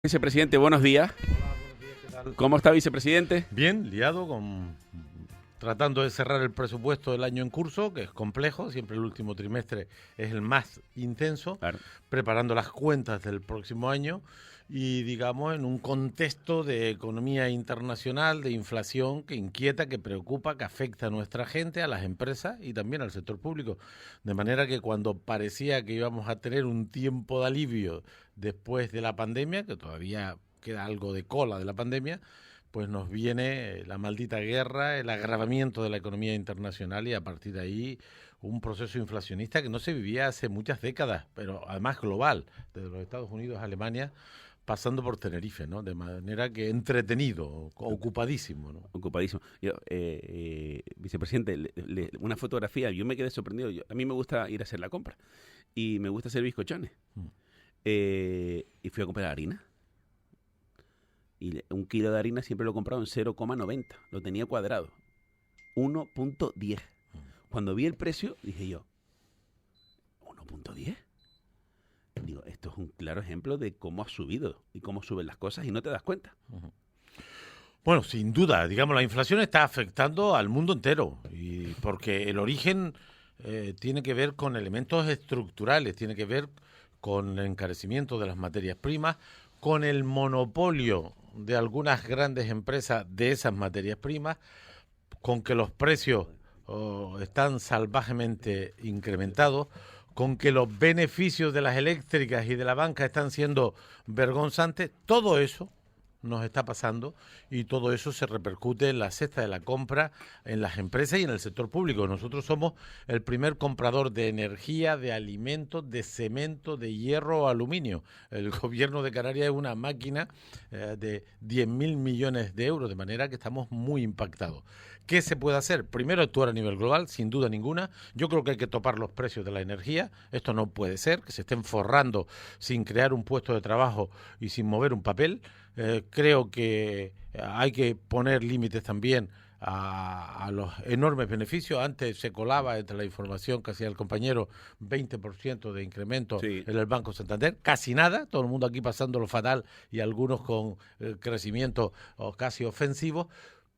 Vicepresidente, buenos días. Hola, buenos días, ¿qué tal? ¿Cómo está, vicepresidente? Bien, liado tratando de cerrar el presupuesto del año en curso, que es complejo, siempre el último trimestre es el más intenso, Claro. preparando las cuentas del próximo año y, digamos, en un contexto de economía internacional, de inflación que inquieta, que preocupa, que afecta a nuestra gente, a las empresas y también al sector público. De manera que cuando parecía que íbamos a tener un tiempo de alivio después de la pandemia, que todavía queda algo de cola de la pandemia, pues nos viene la maldita guerra, el agravamiento de la economía internacional y a partir de ahí un proceso inflacionista que no se vivía hace muchas décadas, pero además global, desde los Estados Unidos a Alemania, pasando por Tenerife, ¿no? De manera que entretenido, ocupadísimo, ¿no? Ocupadísimo. Vicepresidente, una fotografía, yo me quedé sorprendido. A mí me gusta ir a hacer la compra y me gusta hacer bizcochones. Y fui a comprar harina. Y un kilo de harina siempre lo he comprado en 0,90. Lo tenía cuadrado. 1,10. Cuando vi el precio, dije yo, ¿1,10? Digo, esto es un claro ejemplo de cómo ha subido y cómo suben las cosas y no te das cuenta. Bueno, sin duda, digamos, la inflación está afectando al mundo entero, y porque el origen tiene que ver con elementos estructurales, tiene que ver con el encarecimiento de las materias primas, con el monopolio de algunas grandes empresas de esas materias primas, con que los precios están salvajemente incrementados, con que los beneficios de las eléctricas y de la banca están siendo vergonzantes. Todo eso nos está pasando y todo eso se repercute en la cesta de la compra, en las empresas y en el sector público. Nosotros somos el primer comprador de energía, de alimentos, de cemento, de hierro o aluminio. El gobierno de Canarias es una máquina de 10.000 millones de euros, de manera que estamos muy impactados. ¿Qué se puede hacer? Primero, actuar a nivel global, sin duda ninguna. Yo creo que hay que topar los precios de la energía. Esto no puede ser, que se estén forrando sin crear un puesto de trabajo y sin mover un papel. Creo que hay que poner límites también a los enormes beneficios. Antes se colaba entre la información que hacía el compañero 20% de incremento Sí. en el Banco Santander, casi nada, todo el mundo aquí pasándolo fatal y algunos con crecimiento casi ofensivo.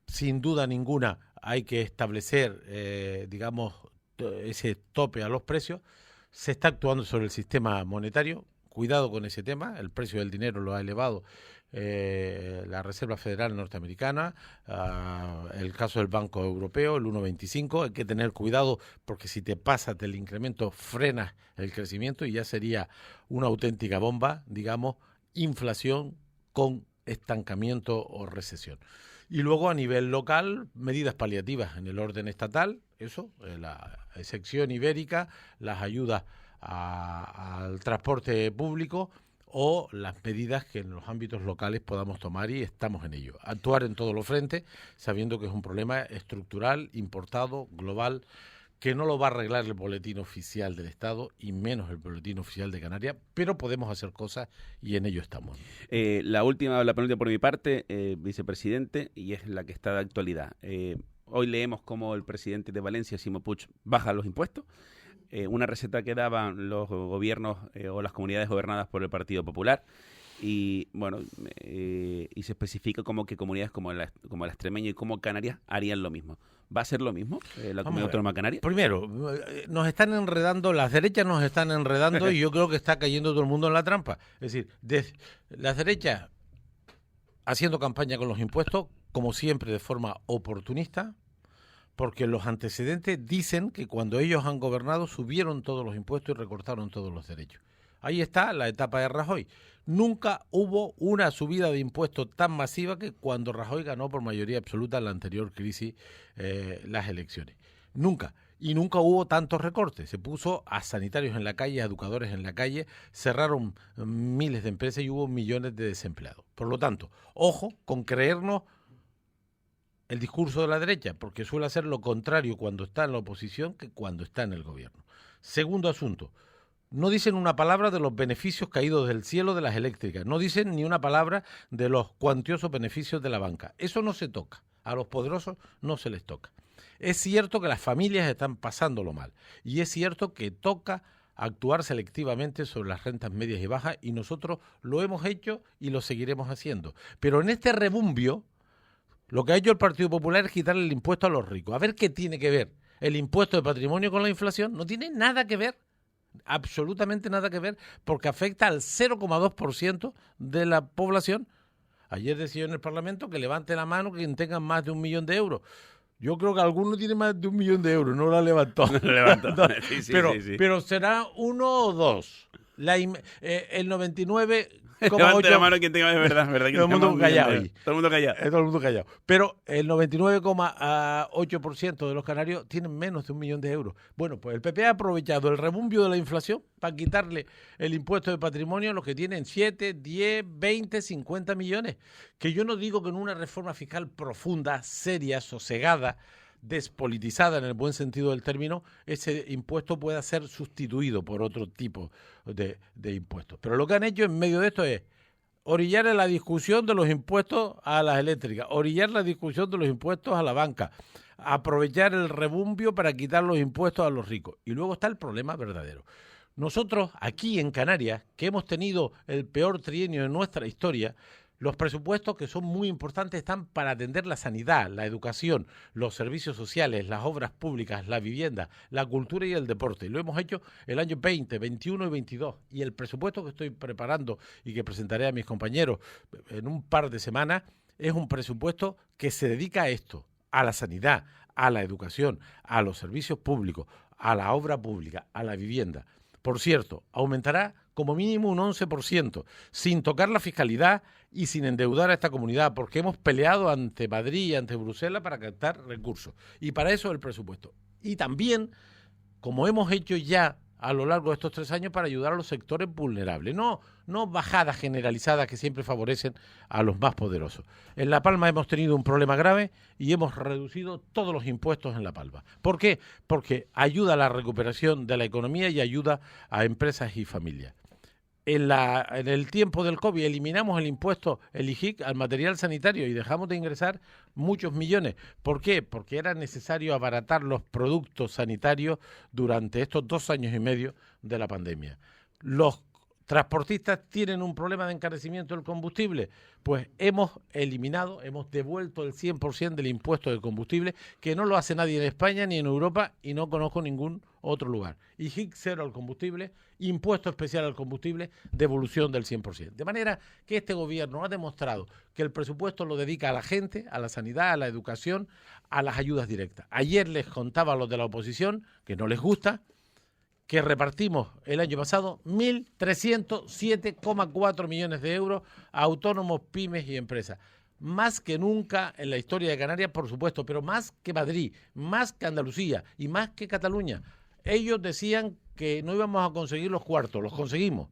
Sin duda ninguna hay que establecer, digamos, ese tope a los precios. Se está actuando sobre el sistema monetario. Cuidado con ese tema, el precio del dinero lo ha elevado la Reserva Federal Norteamericana, el caso del Banco Europeo, el 1,25. Hay que tener cuidado porque si te pasas del incremento frenas el crecimiento y ya sería una auténtica bomba, digamos, inflación con estancamiento o recesión. Y luego a nivel local, medidas paliativas en el orden estatal, eso, la sección ibérica, las ayudas al transporte público o las medidas que en los ámbitos locales podamos tomar y estamos en ello. Actuar en todos los frentes, sabiendo que es un problema estructural, importado, global, que no lo va a arreglar el boletín oficial del Estado y menos el boletín oficial de Canarias, pero podemos hacer cosas y en ello estamos. La penúltima por mi parte, vicepresidente, y es la que está de actualidad. Hoy leemos cómo el presidente de Valencia, Ximo Puig, baja los impuestos. Una receta que daban los gobiernos o las comunidades gobernadas por el Partido Popular. Y bueno, y se especifica como que comunidades como la extremeña y como Canarias harían lo mismo. ¿Va a ser lo mismo la Comunidad Autónoma Canaria? Primero, nos están enredando, las derechas nos están enredando y yo creo que está cayendo todo el mundo en la trampa. Es decir, las derechas haciendo campaña con los impuestos, como siempre de forma oportunista, porque los antecedentes dicen que cuando ellos han gobernado subieron todos los impuestos y recortaron todos los derechos. Ahí está la etapa de Rajoy. Nunca hubo una subida de impuestos tan masiva que cuando Rajoy ganó por mayoría absoluta en la anterior crisis las elecciones. Nunca. Y nunca hubo tantos recortes. Se puso a sanitarios en la calle, a educadores en la calle, cerraron miles de empresas y hubo millones de desempleados. Por lo tanto, ojo con creernos el discurso de la derecha, porque suele hacer lo contrario cuando está en la oposición que cuando está en el gobierno. Segundo asunto. No dicen una palabra de los beneficios caídos del cielo de las eléctricas. No dicen ni una palabra de los cuantiosos beneficios de la banca. Eso no se toca. A los poderosos no se les toca. Es cierto que las familias están pasándolo mal. Y es cierto que toca actuar selectivamente sobre las rentas medias y bajas, y nosotros lo hemos hecho y lo seguiremos haciendo. Pero en este rebumbio, lo que ha hecho el Partido Popular es quitarle el impuesto a los ricos. A ver qué tiene que ver el impuesto de patrimonio con la inflación. No tiene nada que ver, absolutamente nada que ver, porque afecta al 0,2% de la población. Ayer decía en el Parlamento que levante la mano quien tenga más de 1 millón de euros. Yo creo que alguno tiene más de 1 millón de euros, no la levantó. No lo levantó. Sí, pero será 1 o 2. El 99,8... Levante la mano quien tenga, es verdad. Todo el mundo callado ahí. Todo el mundo callado. Todo el mundo callado. Pero el 99,8% de los canarios tienen menos de 1 millón de euros. Bueno, pues el PP ha aprovechado el rebumbio de la inflación para quitarle el impuesto de patrimonio a los que tienen 7, 10, 20, 50 millones. Que yo no digo que en una reforma fiscal profunda, seria, sosegada, despolitizada en el buen sentido del término, ese impuesto pueda ser sustituido por otro tipo de impuestos. Pero lo que han hecho en medio de esto es orillar la discusión de los impuestos a las eléctricas, orillar la discusión de los impuestos a la banca, aprovechar el rebumbio para quitar los impuestos a los ricos. Y luego está el problema verdadero. Nosotros, aquí en Canarias, que hemos tenido el peor trienio de nuestra historia, los presupuestos, que son muy importantes, están para atender la sanidad, la educación, los servicios sociales, las obras públicas, la vivienda, la cultura y el deporte. Lo hemos hecho el año 20, 21 y 22. Y el presupuesto que estoy preparando y que presentaré a mis compañeros en un par de semanas es un presupuesto que se dedica a esto, a la sanidad, a la educación, a los servicios públicos, a la obra pública, a la vivienda. Por cierto, aumentará como mínimo un 11%, sin tocar la fiscalidad y sin endeudar a esta comunidad, porque hemos peleado ante Madrid y ante Bruselas para captar recursos. Y para eso el presupuesto. Y también, como hemos hecho ya a lo largo de estos 3 años, para ayudar a los sectores vulnerables. No bajadas generalizadas que siempre favorecen a los más poderosos. En La Palma hemos tenido un problema grave y hemos reducido todos los impuestos en La Palma. ¿Por qué? Porque ayuda a la recuperación de la economía y ayuda a empresas y familias. En el tiempo del COVID eliminamos el impuesto, el IGIC, al material sanitario y dejamos de ingresar muchos millones. ¿Por qué? Porque era necesario abaratar los productos sanitarios durante estos 2 años y medio de la pandemia. Los transportistas tienen un problema de encarecimiento del combustible. Pues hemos devuelto el 100% del impuesto de combustible, que no lo hace nadie en España ni en Europa y no conozco ningún otro lugar. IGIC cero al combustible, impuesto especial al combustible, devolución del 100%. De manera que este gobierno ha demostrado que el presupuesto lo dedica a la gente, a la sanidad, a la educación, a las ayudas directas. Ayer les contaba a los de la oposición, que no les gusta, que repartimos el año pasado 1.307,4 millones de euros a autónomos, pymes y empresas. Más que nunca en la historia de Canarias, por supuesto, pero más que Madrid, más que Andalucía y más que Cataluña. Ellos decían que no íbamos a conseguir los cuartos, los conseguimos.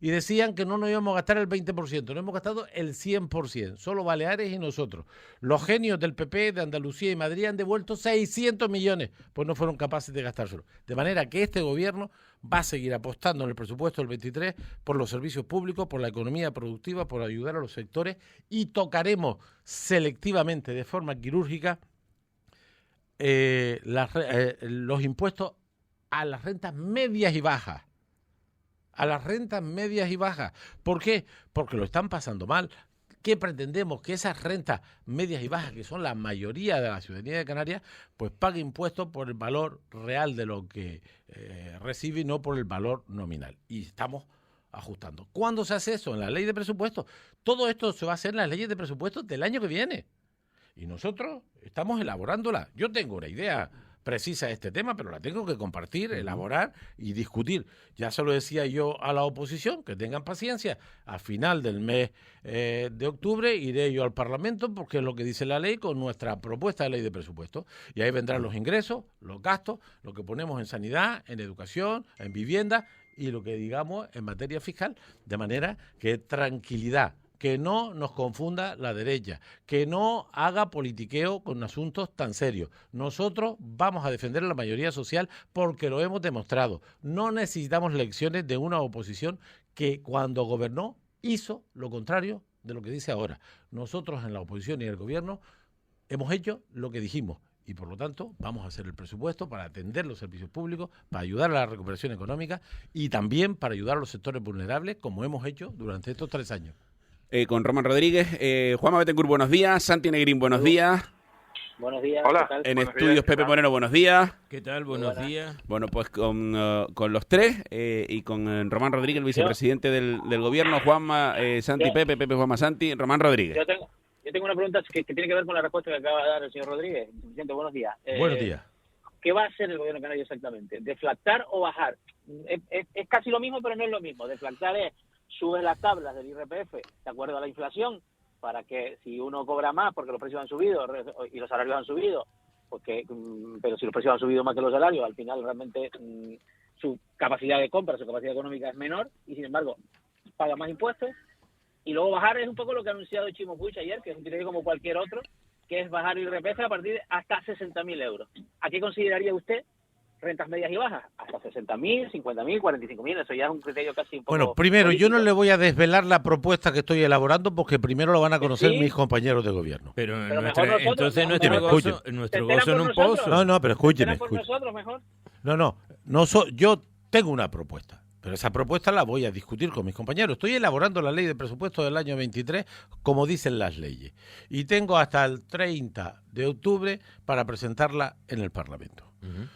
Y decían que no nos íbamos a gastar el 20%, no hemos gastado el 100%, solo Baleares y nosotros. Los genios del PP de Andalucía y Madrid han devuelto 600 millones, pues no fueron capaces de gastárselo. De manera que este gobierno va a seguir apostando en el presupuesto del 23 por los servicios públicos, por la economía productiva, por ayudar a los sectores, y tocaremos selectivamente, de forma quirúrgica, los impuestos a las rentas medias y bajas. A las rentas medias y bajas. ¿Por qué? Porque lo están pasando mal. ¿Qué pretendemos? Que esas rentas medias y bajas, que son la mayoría de la ciudadanía de Canarias, pues pague impuestos por el valor real de lo que recibe y no por el valor nominal. Y estamos ajustando. ¿Cuándo se hace eso? En la ley de presupuestos. Todo esto se va a hacer en las leyes de presupuestos del año que viene. Y nosotros estamos elaborándola. Yo tengo una idea precisa de este tema, pero la tengo que compartir, elaborar y discutir. Ya se lo decía yo a la oposición, que tengan paciencia. A final del mes de octubre iré yo al Parlamento, porque es lo que dice la ley, con nuestra propuesta de ley de presupuesto. Y ahí vendrán los ingresos, los gastos, lo que ponemos en sanidad, en educación, en vivienda y lo que digamos en materia fiscal. De manera que tranquilidad, que no nos confunda la derecha, que no haga politiqueo con asuntos tan serios. Nosotros vamos a defender a la mayoría social porque lo hemos demostrado. No necesitamos lecciones de una oposición que cuando gobernó hizo lo contrario de lo que dice ahora. Nosotros en la oposición y en el gobierno hemos hecho lo que dijimos Y por lo tanto vamos a hacer el presupuesto para atender los servicios públicos, para ayudar a la recuperación económica y también para ayudar a los sectores vulnerables, como hemos hecho durante estos 3 años. Con Román Rodríguez, Juanma Betancourt, buenos días. Santi Negrín, buenos días. Buenos días. Hola. ¿Qué tal? En Buenos estudios, días, ¿qué Pepe tal? Moreno, buenos días. ¿Qué tal? Buenos días. Bueno, pues con los tres y con Román Rodríguez, el vicepresidente del gobierno, Juanma, Santi, Pepe, Juanma, Santi, Román Rodríguez. Yo tengo una pregunta que tiene que ver con la respuesta que acaba de dar el señor Rodríguez. Presidente, buenos días. Buenos días. ¿Qué va a hacer el gobierno canario exactamente? ¿Deflactar o bajar? Es casi lo mismo, pero no es lo mismo. Deflactar es subir las tablas del IRPF de acuerdo a la inflación, para que si uno cobra más porque los precios han subido y los salarios han subido, pero si los precios han subido más que los salarios, al final realmente su capacidad de compra, su capacidad económica es menor y sin embargo paga más impuestos. Y luego bajar es un poco lo que ha anunciado Chimo Puig ayer, que es un criterio como cualquier otro, que es bajar el IRPF a partir de hasta 60.000 euros. ¿A qué consideraría usted rentas medias y bajas? Hasta 60.000, 50.000, 45.000, eso ya es un criterio casi un poco... Bueno, primero, político. yo no le voy a desvelar la propuesta que estoy elaborando porque primero lo van a conocer Sí. mis compañeros de gobierno. Pero mejor nosotros, entonces mejor nuestro nosotros. gozo en un ¿Estará por pozo. nosotros? No, pero escúcheme. ¿Será por nosotros mejor? Yo tengo una propuesta, pero esa propuesta la voy a discutir con mis compañeros. Estoy elaborando la ley de presupuesto del año 23, como dicen las leyes, y tengo hasta el 30 de octubre para presentarla en el Parlamento. Ujú.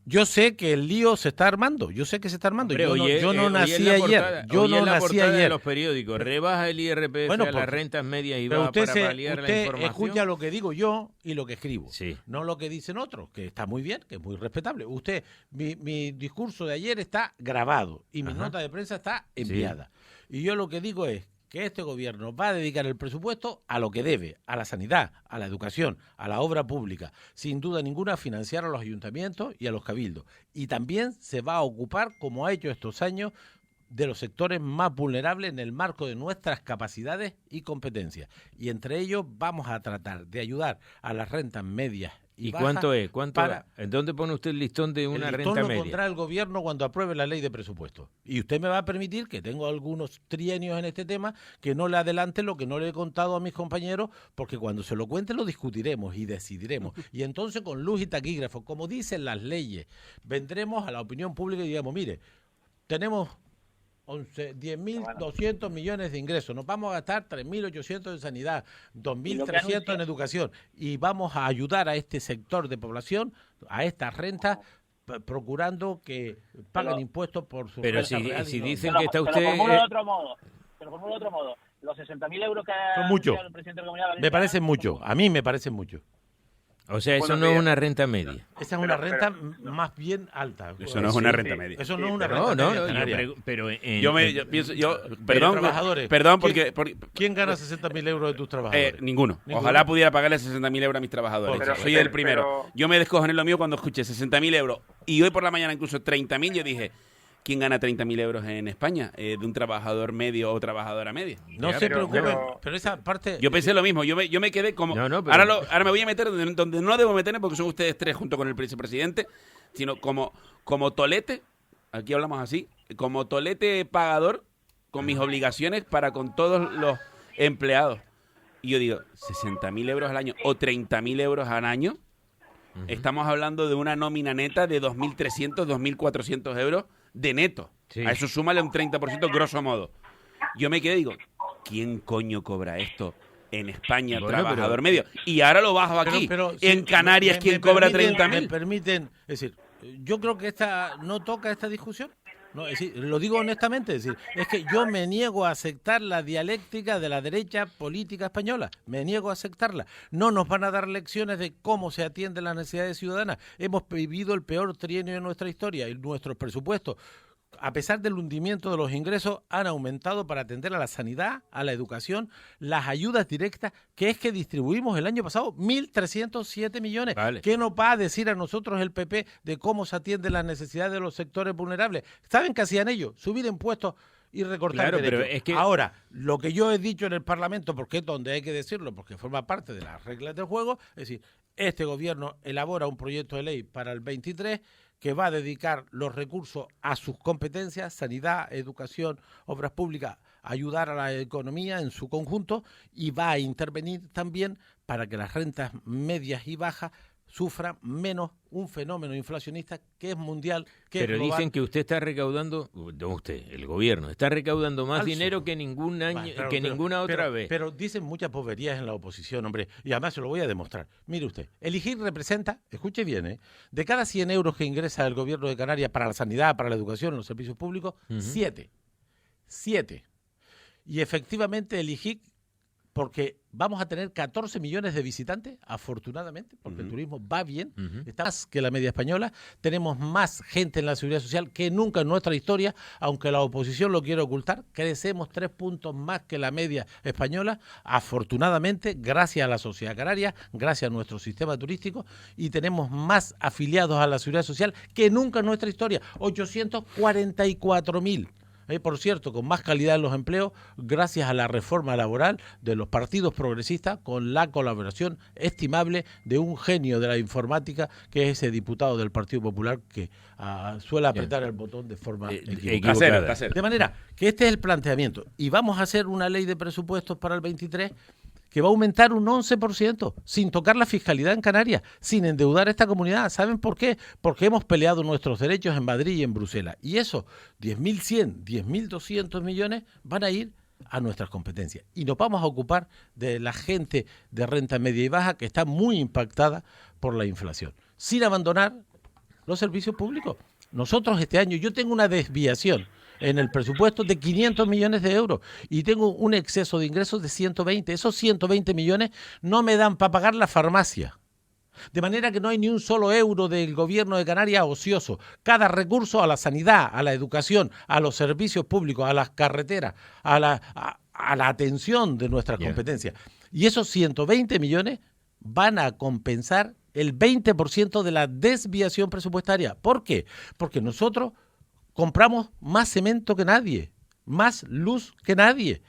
Yo sé que el lío se está armando, yo sé que se está armando. Hombre, Yo no hoy nací en la ayer, portada- yo hoy no en la nací portada de ayer. los periódicos, rebaja el IRPF Bueno, a las porque- rentas medias y Pero bajas usted, para paliar la usted información. escucha lo que digo yo y lo que escribo, Sí. no lo que dicen otros, que está muy bien, que es muy respetable. Mi discurso de ayer está grabado y mi Ajá. nota de prensa está enviada. Y yo lo que digo es que este gobierno va a dedicar el presupuesto a lo que debe, a la sanidad, a la educación, a la obra pública, sin duda ninguna a financiar a los ayuntamientos y a los cabildos. Y también se va a ocupar, como ha hecho estos años, de los sectores más vulnerables en el marco de nuestras capacidades y competencias. Y entre ellos vamos a tratar de ayudar a las rentas medias ¿Y bajas. cuánto es? para- ¿En dónde pone usted el listón de una el listón renta lo media? pondrá el gobierno cuando apruebe la ley de presupuesto. Y usted me va a permitir, que tengo algunos trienios en este tema, que no le adelante lo que no le he contado a mis compañeros, porque cuando se lo cuente lo discutiremos y decidiremos. Y entonces con luz y taquígrafo, como dicen las leyes, vendremos a la opinión pública y digamos, mire, tenemos 10.200 millones de ingresos, nos vamos a gastar 3.800 en sanidad, 2.300 en educación y vamos a ayudar a este sector de población, a estas rentas, procurando que paguen impuestos por sus Pero rentas si reales y no. dicen que está Te lo usted... formulo de otro modo. Los 60.000 euros que ha Son mucho. anunciado el presidente de la Comunidad Me Valenciana, parecen mucho, a mí me parecen mucho. O sea, eso Buenos no es días. una renta media. Esa es una Pero- renta más bien alta. Eso no es una renta media. Eso no es Sí, una No, renta no, media yo canaria. pero Yo pienso, perdón, trabajadores. perdón, ¿Quién- porque ¿Quién gana 60.000 euros de tus trabajadores? ninguno. Ninguno. Ojalá pudiera pagarle 60.000 euros a mis trabajadores. Pero- Soy el primero. pero- Yo me descojoné lo mío cuando escuché 60.000 euros. Y hoy por la mañana incluso 30.000, yo dije, ¿quién gana 30.000 euros en España? De un trabajador medio o trabajadora media. No Ya, se pero- preocupen, pero- pero esa parte... Yo pensé lo mismo, yo me quedé como... No, no, pero- ahora me voy a meter donde no debo meterme porque son ustedes tres junto con el vicepresidente, sino como tolete, aquí hablamos así, como tolete pagador con mis obligaciones para con todos los empleados. Y yo digo, 60.000 euros al año o 30.000 euros al año, estamos hablando de una nómina neta de 2.300, 2.400 euros de neto. Sí. A eso súmale un 30% grosso modo. Yo me quedé y digo, ¿quién coño cobra esto en España, Bueno, trabajador pero- medio? Y ahora lo bajo aquí. Pero, en sí, Canarias, me ¿quién cobra permiten- 30.000? Me permiten, es decir, yo creo que esta no toca esta discusión. No, es decir, lo digo honestamente, es decir, es que yo me niego a aceptar la dialéctica de la derecha política española, me niego a aceptarla. No nos van a dar lecciones de cómo se atienden las necesidades ciudadanas. Hemos vivido el peor trienio de nuestra historia y nuestros presupuestos, a pesar del hundimiento de los ingresos, han aumentado para atender a la sanidad, a la educación, las ayudas directas, que es que distribuimos el año pasado 1.307 millones. Vale. ¿Qué nos va a decir a nosotros el PP de cómo se atienden las necesidades de los sectores vulnerables? ¿Saben qué hacían ellos? Subir impuestos y recortar Claro, pero derechos. es que- Ahora, lo que yo he dicho en el Parlamento, porque es donde hay que decirlo, porque forma parte de las reglas del juego, es decir, este gobierno elabora un proyecto de ley para el 23 que va a dedicar los recursos a sus competencias, sanidad, educación, obras públicas, ayudar a la economía en su conjunto y va a intervenir también para que las rentas medias y bajas sufra menos un fenómeno inflacionista que es mundial, que Pero es global. dicen que usted está recaudando, no usted, el gobierno, está recaudando más Falso. dinero que ningún año, Bueno, que ninguna otra vez. Pero dicen muchas boberías en la oposición, hombre, y además se lo voy a demostrar. Mire usted, el IGIC representa, escuche bien, de cada 100 euros que ingresa el gobierno de Canarias para la sanidad, para la educación, los servicios públicos, 7. 7. Y efectivamente el IGIC, porque vamos a tener 14 millones de visitantes, afortunadamente, porque el turismo va bien, está más que la media española, tenemos más gente en la seguridad social que nunca en nuestra historia, aunque la oposición lo quiere ocultar, crecemos 3 puntos más que la media española, afortunadamente, gracias a la sociedad canaria, gracias a nuestro sistema turístico, y tenemos más afiliados a la seguridad social que nunca en nuestra historia, 844.000. Por cierto, con más calidad en los empleos, gracias a la reforma laboral de los partidos progresistas, con la colaboración estimable de un genio de la informática, que es ese diputado del Partido Popular que suele apretar el botón de forma equivocada. Trasera. De manera que este es el planteamiento. Y vamos a hacer una ley de presupuestos para el 23 que va a aumentar un 11%, sin tocar la fiscalidad en Canarias, sin endeudar esta comunidad. ¿Saben por qué? Porque hemos peleado nuestros derechos en Madrid y en Bruselas. Y eso, 10.100, 10.200 millones van a ir a nuestras competencias. Y nos vamos a ocupar de la gente de renta media y baja que está muy impactada por la inflación, sin abandonar los servicios públicos. Nosotros este año, yo tengo una desviación en el presupuesto de 500 millones de euros y tengo un exceso de ingresos de 120. Esos 120 millones no me dan para pagar la farmacia. De manera que no hay ni un solo euro del gobierno de Canarias ocioso. Cada recurso a la sanidad, a la educación, a los servicios públicos, a las carreteras, a la atención de nuestras competencias. Y esos 120 millones van a compensar el 20% de la desviación presupuestaria. ¿Por qué? Porque nosotros compramos más cemento que nadie, más luz que nadie.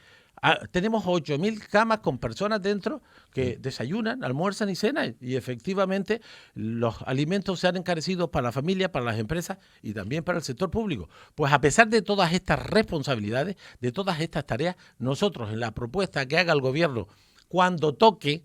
Tenemos 8.000 camas con personas dentro que desayunan, almuerzan y cenan. Y efectivamente los alimentos se han encarecido para la familia, para las empresas y también para el sector público. Pues a pesar de todas estas responsabilidades, de todas estas tareas, nosotros en la propuesta que haga el gobierno cuando toque,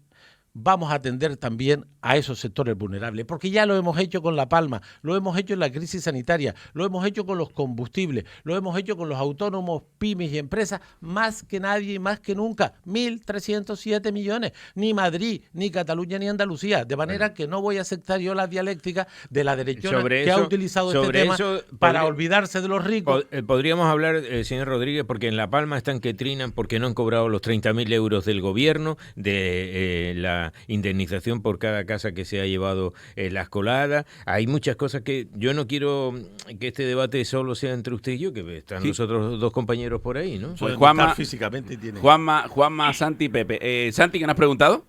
vamos a atender también a esos sectores vulnerables, porque ya lo hemos hecho con La Palma, lo hemos hecho en la crisis sanitaria, lo hemos hecho con los combustibles, lo hemos hecho con los autónomos, pymes y empresas, más que nadie y más que nunca, 1.307 millones, ni Madrid, ni Cataluña, ni Andalucía, de manera que no voy a aceptar yo la dialéctica de la derechona que ha utilizado este tema para olvidarse de los ricos. Podríamos hablar, señor Rodríguez, porque en La Palma están que trinan porque no han cobrado los 30.000 euros del gobierno, de la indemnización por cada casa que se ha llevado la escolada. Hay muchas cosas que yo no quiero que este debate solo sea entre usted y yo, que están los otros dos compañeros por ahí, ¿no? Pues Juanma, físicamente tiene. Juanma, Santi y Pepe. Santi, ¿qué me has preguntado?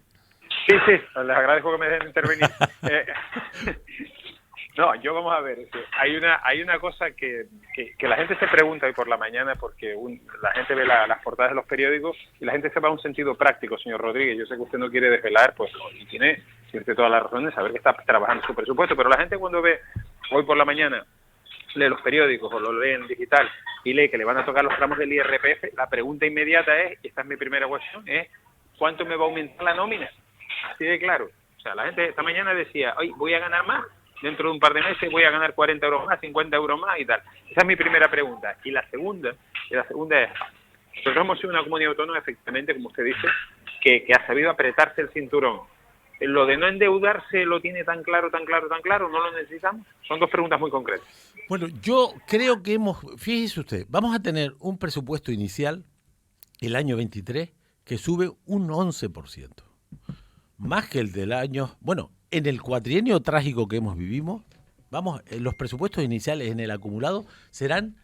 Sí, les agradezco que me dejen intervenir. No, yo vamos a ver, hay una cosa que la gente se pregunta hoy por la mañana, porque la gente ve las portadas de los periódicos y la gente se va a un sentido práctico, señor Rodríguez. Yo sé que usted no quiere desvelar, pues, y tiene toda la razón de saber que está trabajando su presupuesto, pero la gente cuando ve hoy por la mañana, lee los periódicos o lo lee en digital y lee que le van a tocar los tramos del IRPF, la pregunta inmediata es, y esta es mi primera cuestión, es ¿cuánto me va a aumentar la nómina? Así de claro. O sea, la gente esta mañana decía, hoy voy a ganar más, dentro de un par de meses voy a ganar 40 euros más, 50 euros más y tal. Esa es mi primera pregunta. Y la segunda es, nosotros hemos sido una comunidad autónoma, efectivamente, como usted dice, que ha sabido apretarse el cinturón. Lo de no endeudarse lo tiene tan claro, no lo necesitamos. Son dos preguntas muy concretas. Bueno, yo creo que fíjese usted, vamos a tener un presupuesto inicial el año 23 que sube un 11%. Más que el del año, bueno, en el cuatrienio trágico que hemos vivido, los presupuestos iniciales en el acumulado serán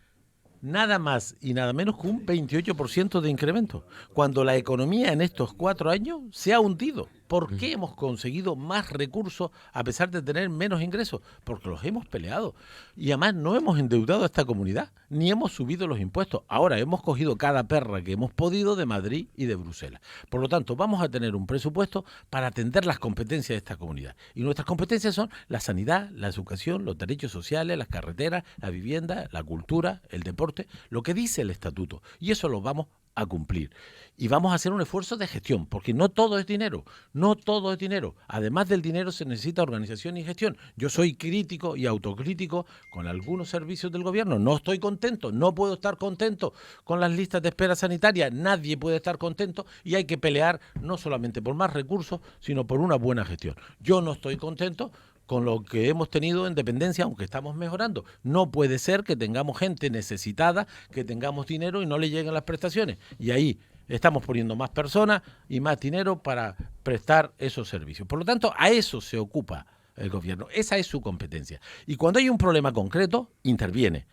nada más y nada menos que un 28% de incremento, cuando la economía en estos 4 años se ha hundido. ¿Por qué hemos conseguido más recursos a pesar de tener menos ingresos? Porque los hemos peleado. Y además no hemos endeudado a esta comunidad, ni hemos subido los impuestos. Ahora hemos cogido cada perra que hemos podido de Madrid y de Bruselas. Por lo tanto, vamos a tener un presupuesto para atender las competencias de esta comunidad. Y nuestras competencias son la sanidad, la educación, los derechos sociales, las carreteras, la vivienda, la cultura, el deporte, lo que dice el estatuto. Y eso lo vamos a cumplir. Y vamos a hacer un esfuerzo de gestión, porque no todo es dinero, no todo es dinero. Además del dinero se necesita organización y gestión. Yo soy crítico y autocrítico con algunos servicios del gobierno. No estoy contento, no puedo estar contento con las listas de espera sanitarias. Nadie puede estar contento y hay que pelear no solamente por más recursos, sino por una buena gestión. Yo no estoy contento con lo que hemos tenido en dependencia, aunque estamos mejorando. No puede ser que tengamos gente necesitada, que tengamos dinero y no le lleguen las prestaciones. Y ahí estamos poniendo más personas y más dinero para prestar esos servicios. Por lo tanto, a eso se ocupa el gobierno. Esa es su competencia. Y cuando hay un problema concreto, interviene.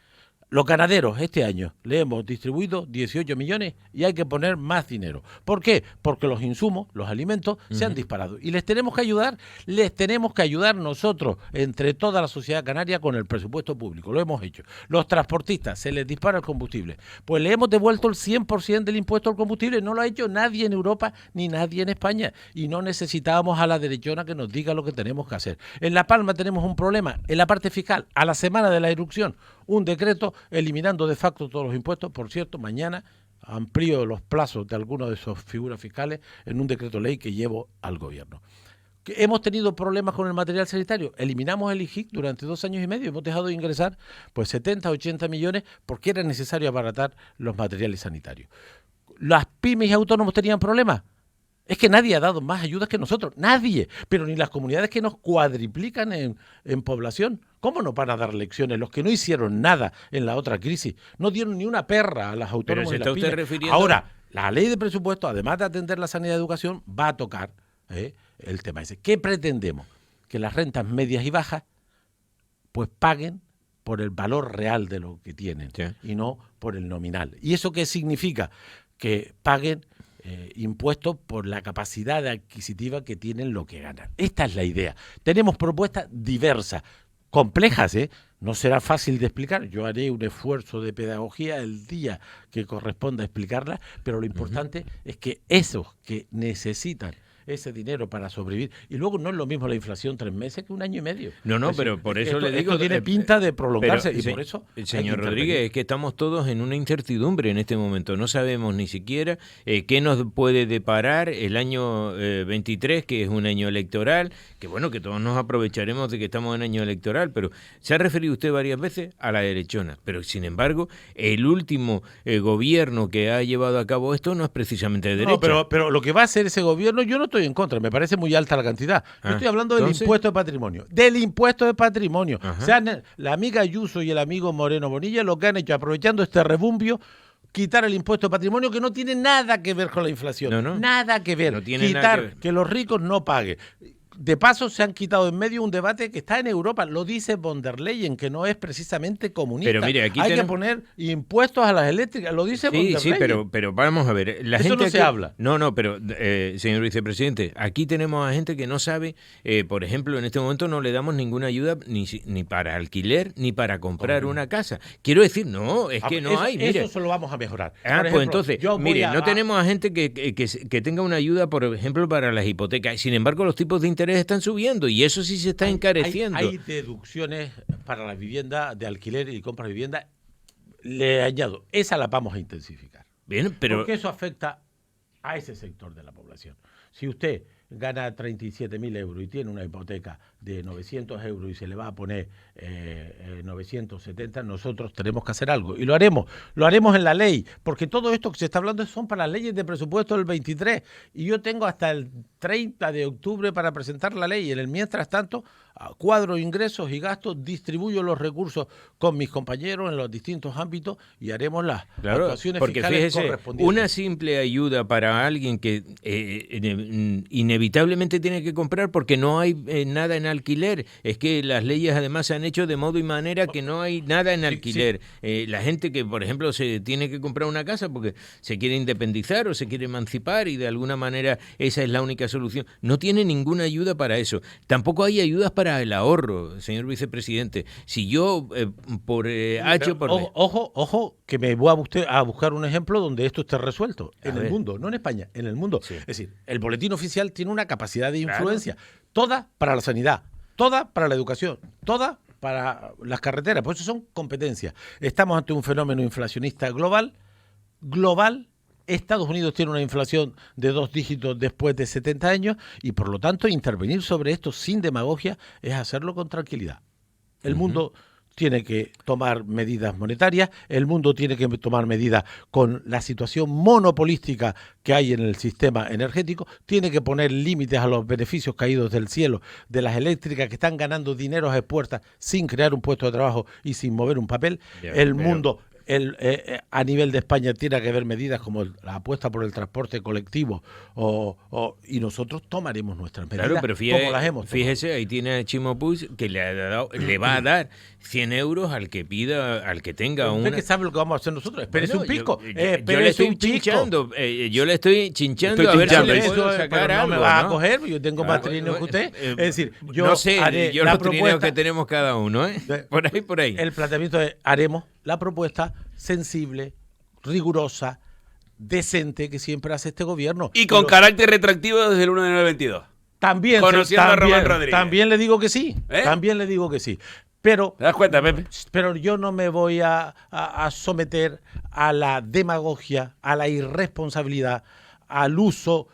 Los ganaderos este año le hemos distribuido 18 millones y hay que poner más dinero. ¿Por qué? Porque los insumos, los alimentos, se han disparado. Y les tenemos que ayudar nosotros, entre toda la sociedad canaria, con el presupuesto público. Lo hemos hecho. Los transportistas, se les dispara el combustible. Pues le hemos devuelto el 100% del impuesto al combustible. No lo ha hecho nadie en Europa ni nadie en España. Y no necesitábamos a la derechona que nos diga lo que tenemos que hacer. En La Palma tenemos un problema. En la parte fiscal, a la semana de la erupción, un decreto eliminando de facto todos los impuestos. Por cierto, mañana amplío los plazos de algunas de esas figuras fiscales en un decreto ley que llevo al gobierno. Hemos tenido problemas con el material sanitario. Eliminamos el IGIC durante 2 años y medio. Hemos dejado de ingresar 70, 80 millones porque era necesario abaratar los materiales sanitarios. ¿Las pymes y autónomos tenían problemas? Es que nadie ha dado más ayudas que nosotros, nadie, pero ni las comunidades que nos cuadriplican en población. ¿Cómo nos van a dar lecciones los que no hicieron nada en la otra crisis? No dieron ni una perra a las autónomas y las pymes. Ahora, la ley de presupuesto, además de atender la sanidad y educación, va a tocar el tema ese. ¿Qué pretendemos? Que las rentas medias y bajas pues paguen por el valor real de lo que tienen, sí, y no por el nominal. ¿Y eso qué significa? Que paguen impuestos por la capacidad adquisitiva que tienen lo que ganan. Esta es la idea. Tenemos propuestas diversas, complejas, no será fácil de explicar. Yo haré un esfuerzo de pedagogía el día que corresponda explicarlas, pero lo importante es que esos que necesitan ese dinero para sobrevivir. Y luego no es lo mismo la inflación 3 meses que 1 año y medio. No, pero por eso le digo... Esto tiene pinta de prolongarse y por eso... Señor Rodríguez, es que estamos todos en una incertidumbre en este momento. No sabemos ni siquiera qué nos puede deparar el año 23, que es un año electoral, que bueno, que todos nos aprovecharemos de que estamos en año electoral, pero se ha referido usted varias veces a la derechona. Pero sin embargo, el último gobierno que ha llevado a cabo esto no es precisamente de derecha. No, pero lo que va a hacer ese gobierno, yo no estoy en contra, me parece muy alta la cantidad. Yo estoy hablando del impuesto de patrimonio. Del impuesto de patrimonio. O sea, la amiga Ayuso y el amigo Moreno Bonilla lo que han hecho, aprovechando este rebumbio, quitar el impuesto de patrimonio que no tiene nada que ver con la inflación. Nada que ver. No tiene quitar nada que ver. Que los ricos no paguen. De paso, se han quitado en medio un debate que está en Europa, lo dice von der Leyen, que no es precisamente comunista. Pero mire, aquí hay que poner impuestos a las eléctricas, lo dice von der Leyen. pero vamos a ver. La Eso gente no aquí, se habla. No, pero señor vicepresidente, aquí tenemos a gente que no sabe, por ejemplo, en este momento no le damos ninguna ayuda ni para alquiler, ni para comprar una casa. Quiero decir, es que no hay. Mire. Eso se lo vamos a mejorar. Por ejemplo, pues entonces, mire, no tenemos a gente que tenga una ayuda, por ejemplo, para las hipotecas. Sin embargo, los tipos de interés están subiendo y eso sí se está encareciendo. Hay deducciones para la vivienda de alquiler y compra de vivienda. Le añado, esa la vamos a intensificar. Bien, pero... Porque eso afecta a ese sector de la población. Si usted gana 37.000 euros y tiene una hipoteca de 900 euros y se le va a poner 970, nosotros tenemos que hacer algo. Y lo haremos en la ley, porque todo esto que se está hablando son para las leyes de presupuesto del 23. Y yo tengo hasta el 30 de octubre para presentar la ley. Y en el mientras tanto, cuadro ingresos y gastos, distribuyo los recursos con mis compañeros en los distintos ámbitos y haremos las actuaciones fiscales correspondientes. Una simple ayuda para alguien que inevitablemente tiene que comprar porque no hay nada en alquiler. Es que las leyes además se han hecho de modo y manera que no hay nada en alquiler. Sí. La gente que, por ejemplo, se tiene que comprar una casa porque se quiere independizar o se quiere emancipar y de alguna manera esa es la única solución. No tiene ninguna ayuda para eso. Tampoco hay ayudas para el ahorro, señor vicepresidente. Si yo Ojo, que me voy a buscar un ejemplo donde esto esté resuelto. En el mundo, no en España, en el mundo. Sí. Es decir, el boletín oficial tiene una capacidad de influencia. Toda para la sanidad, toda para la educación, toda para las carreteras. Por eso son competencias. Estamos ante un fenómeno inflacionista global, Estados Unidos tiene una inflación de 2 dígitos después de 70 años y por lo tanto intervenir sobre esto sin demagogia es hacerlo con tranquilidad. El mundo tiene que tomar medidas monetarias, el mundo tiene que tomar medidas con la situación monopolística que hay en el sistema energético, tiene que poner límites a los beneficios caídos del cielo de las eléctricas que están ganando dinero a expuertas sin crear un puesto de trabajo y sin mover un papel. El mundo... a nivel de España tiene que haber medidas como la apuesta por el transporte colectivo y nosotros tomaremos nuestras medidas claro, pero como las hemos tomado. Fíjese, ahí tiene a Chimo Puig que le va a dar 100 euros al que pida, al que tenga ¿Usted qué sabe lo que vamos a hacer nosotros? Espérese un pico. Yo le estoy chinchando, a ver si le puedo sacar algo. No me va a coger, yo tengo más trineo que usted. Es decir, yo no sé, haré yo la los trineos propuesta que tenemos cada uno, ¿eh? Por ahí. El planteamiento es, haremos la propuesta sensible, rigurosa, decente que siempre hace este gobierno. Y con carácter retroactivo desde el 1 de enero del 22. También, conociendo a Román Rodríguez. También le digo que sí. También le digo que sí. Pero, ¿te das cuenta, Pepe? Pero yo no me voy a someter a la demagogia, a la irresponsabilidad, al uso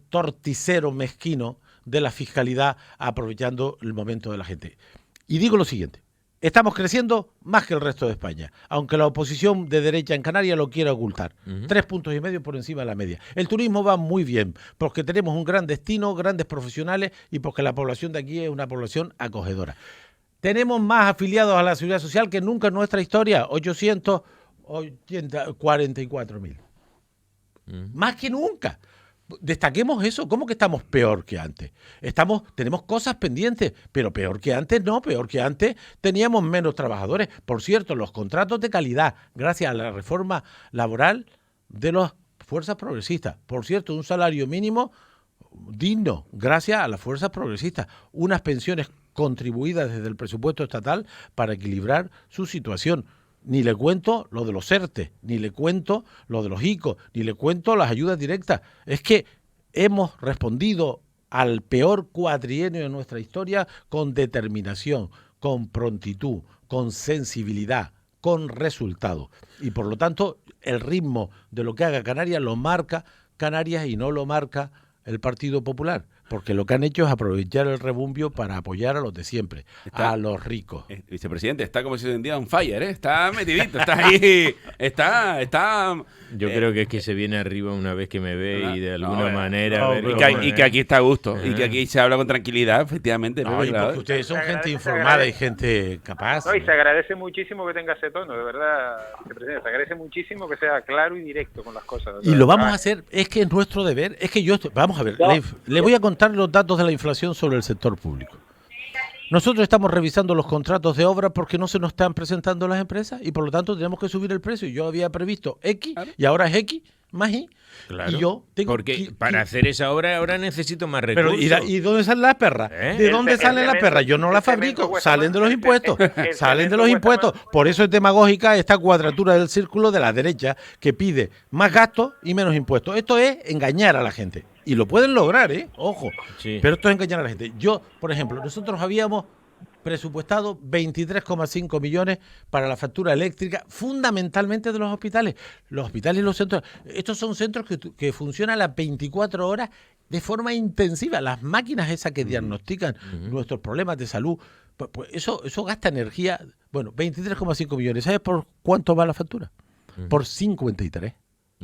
torticero, mezquino de la fiscalidad aprovechando el momento de la gente. Y digo lo siguiente. Estamos creciendo más que el resto de España, aunque la oposición de derecha en Canarias lo quiera ocultar. 3,5 puntos por encima de la media. El turismo va muy bien, porque tenemos un gran destino, grandes profesionales y porque la población de aquí es una población acogedora. Tenemos más afiliados a la Seguridad Social que nunca en nuestra historia, 844.000. Más que nunca. Destaquemos eso. ¿Cómo que estamos peor que antes? Tenemos cosas pendientes, pero peor que antes no, peor que antes teníamos menos trabajadores. Por cierto, los contratos de calidad, gracias a la reforma laboral de las fuerzas progresistas. Por cierto, un salario mínimo digno, gracias a las fuerzas progresistas. Unas pensiones contribuidas desde el presupuesto estatal para equilibrar su situación. Ni le cuento lo de los ERTE, ni le cuento lo de los ICO, ni le cuento las ayudas directas. Es que hemos respondido al peor cuatrienio de nuestra historia con determinación, con prontitud, con sensibilidad, con resultados. Y por lo tanto, el ritmo de lo que haga Canarias lo marca Canarias y no lo marca el Partido Popular. Porque lo que han hecho es aprovechar el rebumbio para apoyar a los de siempre, a los ricos. Vicepresidente, está como si se vendía un fire, ¿eh? Está metidito, está ahí, está... Yo creo que es que se viene arriba una vez que me ve y de alguna manera... y que aquí está a gusto, y que aquí se habla con tranquilidad, efectivamente. No, Pepe, porque ustedes son gente informada y gente capaz. No, y se agradece muchísimo que tenga ese tono, de verdad, vicepresidente. Se agradece muchísimo que sea claro y directo con las cosas. Y lo vamos a hacer, es que es nuestro deber, es que vamos a ver, le voy a contar los datos de la inflación sobre el sector público. Nosotros estamos revisando los contratos de obra porque no se nos están presentando las empresas y por lo tanto tenemos que subir el precio. Yo había previsto X y ahora es X más Y. Claro, y yo tengo porque para hacer esa obra ahora necesito más recursos. Pero ¿y dónde salen las perras? ¿De dónde salen las perras? Yo no las fabrico, salen de los impuestos. Salen de los impuestos. Por eso es demagógica esta cuadratura del círculo de la derecha que pide más gastos y menos impuestos. Esto es engañar a la gente. Y lo pueden lograr, ojo. Sí. Pero esto es engañar a la gente. Yo, por ejemplo, nosotros habíamos presupuestado 23,5 millones para la factura eléctrica, fundamentalmente de los hospitales. Los hospitales y los centros. Estos son centros que funcionan las 24 horas de forma intensiva. Las máquinas esas que diagnostican nuestros problemas de salud, pues eso gasta energía. Bueno, 23,5 millones. ¿Sabes por cuánto va la factura? Por 53.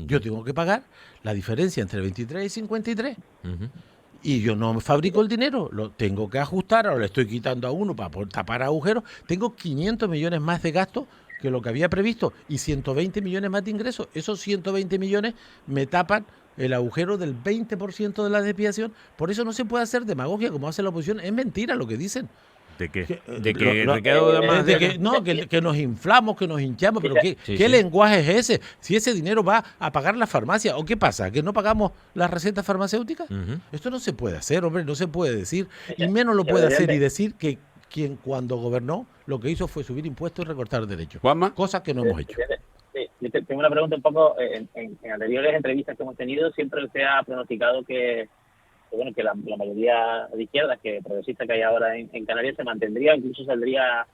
Yo tengo que pagar la diferencia entre 23 y 53. Y yo no fabrico el dinero, lo tengo que ajustar, ahora le estoy quitando a uno para poder tapar agujeros. Tengo 500 millones más de gastos que lo que había previsto y 120 millones más de ingresos. Esos 120 millones me tapan el agujero del 20% de la desviación. Por eso no se puede hacer demagogia como hace la oposición. Es mentira lo que dicen. ¿De qué? Que nos inflamos, que nos hinchamos, pero ¿qué lenguaje es ese? Si ese dinero va a pagar la farmacia, ¿o qué pasa? ¿Que no pagamos las recetas farmacéuticas? Esto no se puede hacer, hombre, no se puede decir, y menos lo puede hacer y decir que quien cuando gobernó lo que hizo fue subir impuestos y recortar derechos. ¿Juanma? Cosas que no hemos hecho. Sí, yo tengo una pregunta un poco, en anteriores entrevistas que hemos tenido siempre se ha pronosticado que la mayoría de izquierdas, que progresista que hay ahora en Canarias, se mantendría, incluso saldría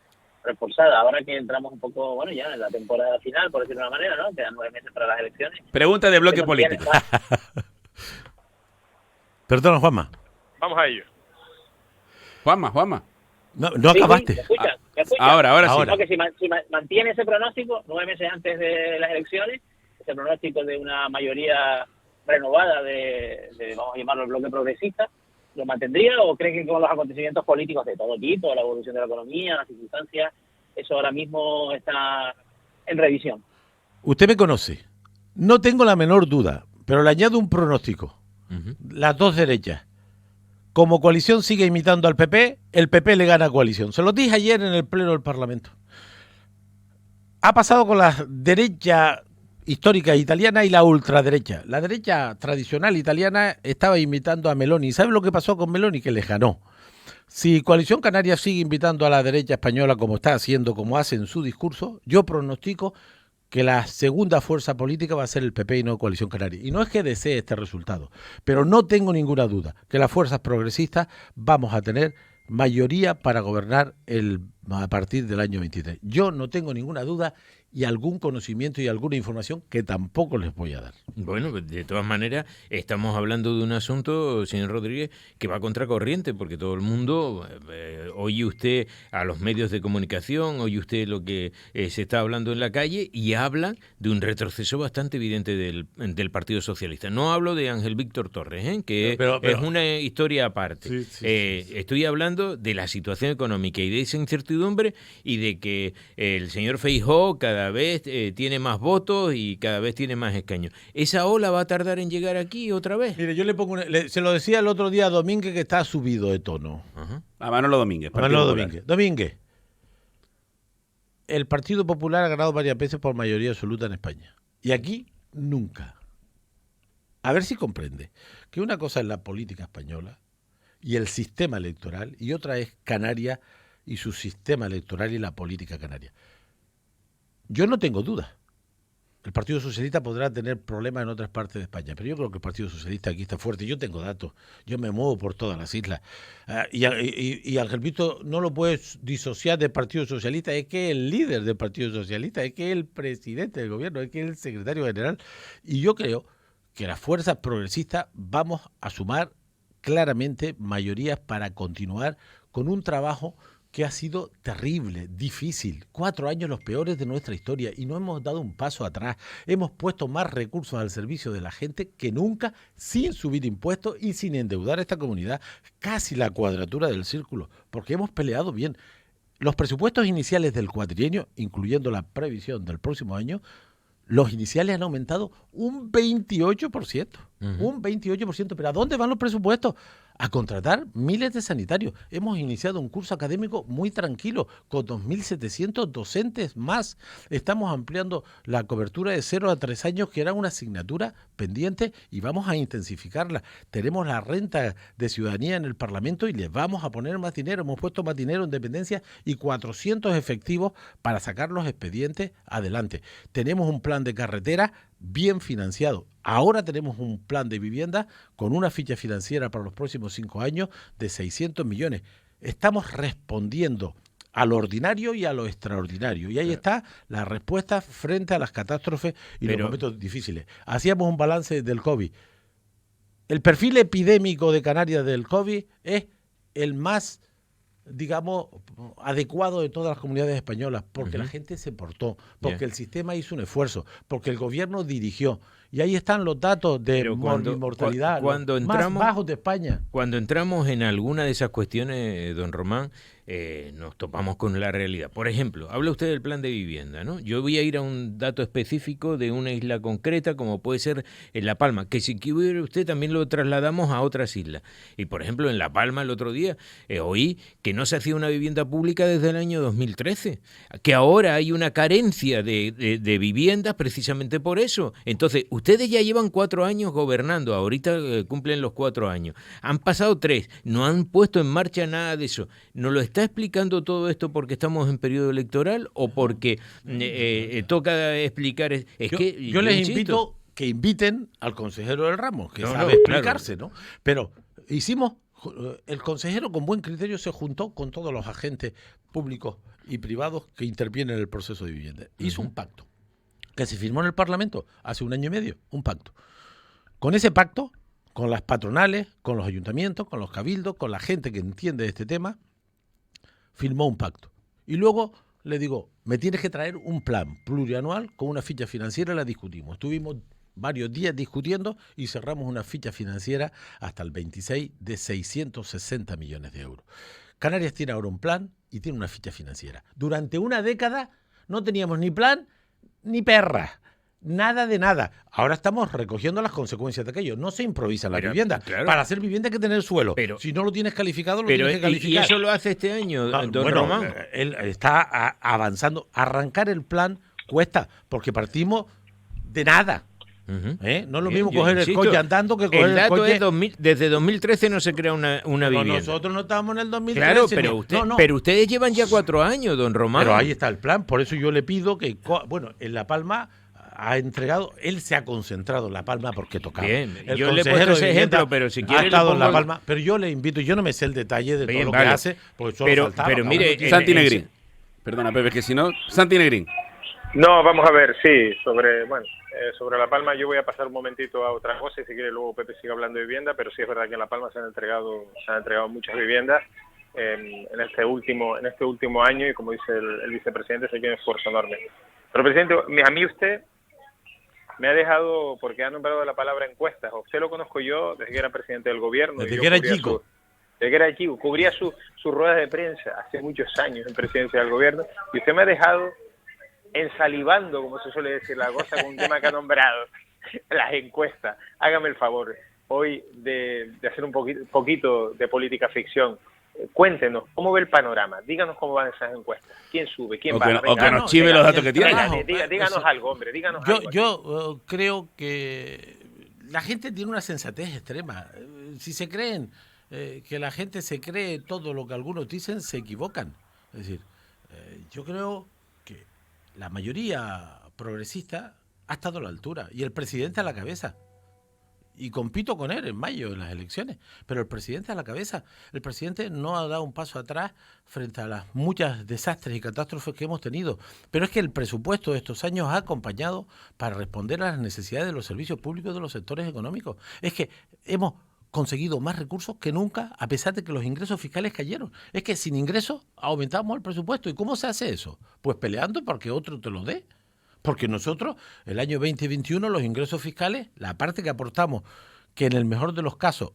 reforzada. Ahora que entramos un poco, bueno, ya en la temporada final, por decirlo de una manera, ¿no? Quedan 9 meses para las elecciones. Pregunta de bloque político. Perdona, Juanma. Vamos a ello. Juanma. No acabaste. ¿Me escuchan? Ahora sí. No, que si mantiene ese pronóstico, 9 meses antes de las elecciones, ese pronóstico de una mayoría renovada de vamos a llamarlo el bloque progresista, ¿lo mantendría o cree que con los acontecimientos políticos de todo tipo, la evolución de la economía, las circunstancias, eso ahora mismo está en revisión? Usted me conoce. No tengo la menor duda, pero le añado un pronóstico. Las dos derechas. Como coalición sigue imitando al PP, el PP le gana a coalición. Se lo dije ayer en el Pleno del Parlamento. Ha pasado con la derecha histórica italiana y la ultraderecha. La derecha tradicional italiana estaba imitando a Meloni. ¿Sabe lo que pasó con Meloni? Que les ganó. Si Coalición Canaria sigue invitando a la derecha española como está haciendo, como hace en su discurso, yo pronostico que la segunda fuerza política va a ser el PP y no Coalición Canaria. Y no es que desee este resultado, pero no tengo ninguna duda que las fuerzas progresistas vamos a tener mayoría para gobernar a partir del año 23. Yo no tengo ninguna duda y algún conocimiento y alguna información que tampoco les voy a dar. Bueno, de todas maneras, estamos hablando de un asunto, señor Rodríguez, que va contracorriente, porque todo el mundo, oye usted a los medios de comunicación, oye usted lo que se está hablando en la calle y habla de un retroceso bastante evidente del Partido Socialista. No hablo de Ángel Víctor Torres, que pero, es una historia aparte. Sí. Estoy hablando de la situación económica y de esa incertidumbre y de que el señor Feijóo cada vez tiene más votos y cada vez tiene más escaños. ¿Esa ola va a tardar en llegar aquí otra vez? Mire, yo le pongo se lo decía el otro día a Domínguez, que está subido de tono. A Manolo Domínguez. Domínguez. El Partido Popular ha ganado varias veces por mayoría absoluta en España. Y aquí, nunca. A ver si comprende que una cosa es la política española y el sistema electoral, y otra es Canarias y su sistema electoral y la política canaria. Yo no tengo duda. El Partido Socialista podrá tener problemas en otras partes de España, pero yo creo que el Partido Socialista aquí está fuerte. Yo tengo datos, yo me muevo por todas las islas. Y Ángel Víctor no lo puedes disociar del Partido Socialista, es que es el líder del Partido Socialista, es que es el presidente del gobierno, es que es el secretario general. Y yo creo que las fuerzas progresistas vamos a sumar claramente mayorías para continuar con un trabajo que ha sido terrible, difícil. 4 años los peores de nuestra historia y no hemos dado un paso atrás. Hemos puesto más recursos al servicio de la gente que nunca, sin subir impuestos y sin endeudar a esta comunidad. Casi la cuadratura del círculo, porque hemos peleado bien. Los presupuestos iniciales del cuatrienio, incluyendo la previsión del próximo año, los iniciales han aumentado un 28%. Un 28%. ¿Pero a dónde van los presupuestos? A contratar miles de sanitarios. Hemos iniciado un curso académico muy tranquilo, con 2.700 docentes más. Estamos ampliando la cobertura de 0 a 3 años, que era una asignatura pendiente, y vamos a intensificarla. Tenemos la renta de ciudadanía en el Parlamento y les vamos a poner más dinero. Hemos puesto más dinero en dependencia y 400 efectivos para sacar los expedientes adelante. Tenemos un plan de carretera bien financiado. Ahora tenemos un plan de vivienda con una ficha financiera para los próximos 5 años de 600 millones. Estamos respondiendo a lo ordinario y a lo extraordinario. Y ahí está la respuesta frente a las catástrofes y los momentos difíciles. Hacíamos un balance del COVID. El perfil epidémico de Canarias del COVID es el más, digamos, adecuado de todas las comunidades españolas, porque la gente se portó, porque el sistema hizo un esfuerzo, porque el gobierno dirigió. Y ahí están los datos de mortalidad más bajos de España. Cuando entramos en alguna de esas cuestiones, don Román, nos topamos con la realidad. Por ejemplo, habla usted del plan de vivienda, ¿no? Yo voy a ir a un dato específico de una isla concreta, como puede ser en La Palma, que si quiere usted también lo trasladamos a otras islas. Y por ejemplo, en La Palma el otro día oí que no se hacía una vivienda pública desde el año 2013, que ahora hay una carencia de viviendas precisamente por eso. Entonces, ustedes ya llevan 4 años gobernando, ahorita cumplen los 4 años. Han pasado 3, no han puesto en marcha nada de eso. ¿No lo está explicando todo esto porque estamos en periodo electoral o porque toca explicar? Yo les invito que inviten al consejero del ramo, que sabe explicarse, claro. ¿No? Pero el consejero con buen criterio se juntó con todos los agentes públicos y privados que intervienen en el proceso de vivienda. Hizo un pacto que se firmó en el Parlamento hace 1 año y medio, un pacto. Con ese pacto, con las patronales, con los ayuntamientos, con los cabildos, con la gente que entiende de este tema, firmó un pacto. Y luego le digo, me tienes que traer un plan plurianual con una ficha financiera, la discutimos. Estuvimos varios días discutiendo y cerramos una ficha financiera hasta el 26 de 660 millones de euros. Canarias tiene ahora un plan y tiene una ficha financiera. Durante una década no teníamos ni plan ni perra. Nada de nada. Ahora estamos recogiendo las consecuencias de aquello. No se improvisa la vivienda. Claro. Para hacer vivienda hay que tener suelo. Pero, si no lo tienes calificado, lo tienes que calificar. ¿Y eso lo hace este año, don Román? Él está avanzando. Arrancar el plan cuesta, porque partimos de nada. No es lo mismo coger el coche andando que coger el coche. El dato es desde 2013 no se crea una vivienda. Nosotros no estábamos en el 2013. Claro, pero ustedes llevan ya 4 años, don Román. Pero ahí está el plan. Por eso yo le pido que, en La Palma ha entregado, él se ha concentrado en La Palma porque tocaba. Bien, yo le he puesto ese ejemplo, pero si quiere ha estado en La Palma, pero yo le invito, yo no me sé el detalle de todo lo que hace, porque solo faltaba. Pero mire, Santi Negrín. Perdona, Pepe, que si no, Santi Negrín. No, vamos a ver, sí, sobre La Palma yo voy a pasar un momentito a otra cosa y si quiere luego Pepe sigue hablando de vivienda, pero sí es verdad que en La Palma se han entregado muchas viviendas en este último año y como dice el vicepresidente se ha hecho un esfuerzo enorme. Pero presidente, a mí usted me ha dejado, porque ha nombrado la palabra encuestas, usted lo conozco yo desde que era presidente del gobierno. Desde que era chico. Desde que era chico, cubría sus ruedas de prensa hace muchos años en presidencia del gobierno y usted me ha dejado ensalivando, como se suele decir la cosa, con un tema que ha nombrado, las encuestas. Hágame el favor hoy de hacer un poquito de política ficción. Cuéntenos, ¿cómo ve el panorama? Díganos cómo van esas encuestas. ¿Quién sube? ¿Quién baja? O que nos chive los datos que tiene. Díganos algo, hombre, díganos algo. Yo creo que la gente tiene una sensatez extrema. Si se creen que la gente se cree todo lo que algunos dicen, se equivocan. Es decir, yo creo que la mayoría progresista ha estado a la altura y el presidente a la cabeza. Y compito con él en mayo en las elecciones, pero el presidente a la cabeza. El presidente no ha dado un paso atrás frente a las muchas desastres y catástrofes que hemos tenido. Pero es que el presupuesto de estos años ha acompañado para responder a las necesidades de los servicios públicos de los sectores económicos. Es que hemos conseguido más recursos que nunca, a pesar de que los ingresos fiscales cayeron. Es que sin ingresos aumentamos el presupuesto. ¿Y cómo se hace eso? Pues peleando porque otro te lo dé. Porque nosotros, el año 2021, los ingresos fiscales, la parte que aportamos, que en el mejor de los casos,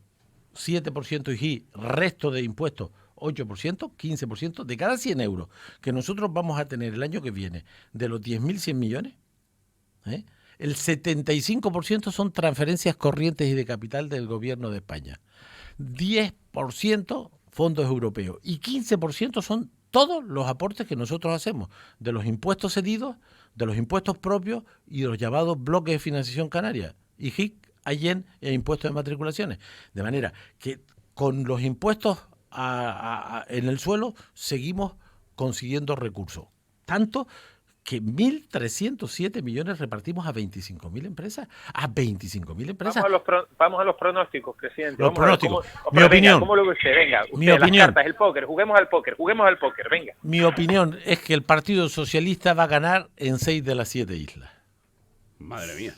7% IGI, resto de impuestos, 8%, 15%, de cada 100 euros que nosotros vamos a tener el año que viene, de los 10.100 millones, el 75% son transferencias corrientes y de capital del gobierno de España. 10% fondos europeos y 15% son todos los aportes que nosotros hacemos, de los impuestos cedidos, de los impuestos propios y de los llamados bloques de financiación canaria, IGIC, AYEN e impuestos de matriculaciones. De manera que con los impuestos en el suelo seguimos consiguiendo recursos. Tanto que 1.307 millones repartimos a 25.000 empresas. A 25.000 empresas. Vamos a los pronósticos, presidente. Los pronósticos. Mi opinión. ¿Cómo lo ve usted? Venga, mi opinión. Las cartas, el póker. Juguemos al póker. Venga. Mi opinión es que el Partido Socialista va a ganar en 6 de las 7 islas. Madre mía.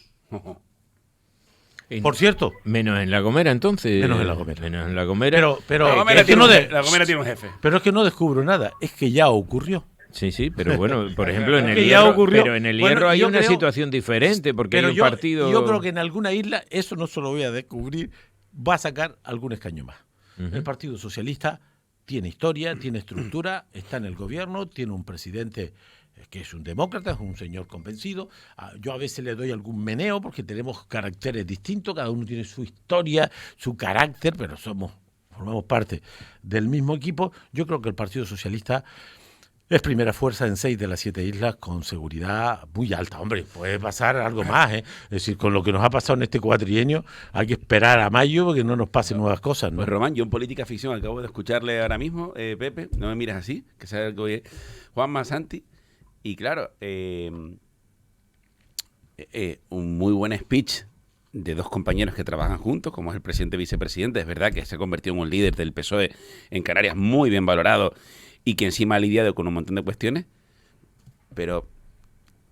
Por cierto. Menos en La Gomera, entonces. Menos en La Gomera. Menos en La Gomera. Pero La Gomera tiene un jefe. Pero es que no descubro nada. Es que ya ocurrió. Sí, pero bueno, por ejemplo, en el Hierro, pero en el Hierro hay una situación diferente, porque hay un partido... Yo creo que en alguna isla, eso no se lo voy a descubrir, va a sacar algún escaño más. El Partido Socialista tiene historia, tiene estructura, está en el gobierno, tiene un presidente que es un demócrata, es un señor convencido. Yo a veces le doy algún meneo porque tenemos caracteres distintos, cada uno tiene su historia, su carácter, pero formamos parte del mismo equipo. Yo creo que el Partido Socialista es primera fuerza en 6 de las 7 islas con seguridad muy alta. Hombre, puede pasar algo más, Es decir, con lo que nos ha pasado en este cuatrienio, hay que esperar a mayo porque no nos pasen nuevas cosas, ¿no? Pues Román, yo en política ficción acabo de escucharle ahora mismo, Pepe, no me mires así, que sabe que oye Juanma Santi, y claro, un muy buen speech de dos compañeros que trabajan juntos, como es el presidente y vicepresidente. Es verdad que se ha convertido en un líder del PSOE en Canarias muy bien valorado y que encima ha lidiado con un montón de cuestiones, pero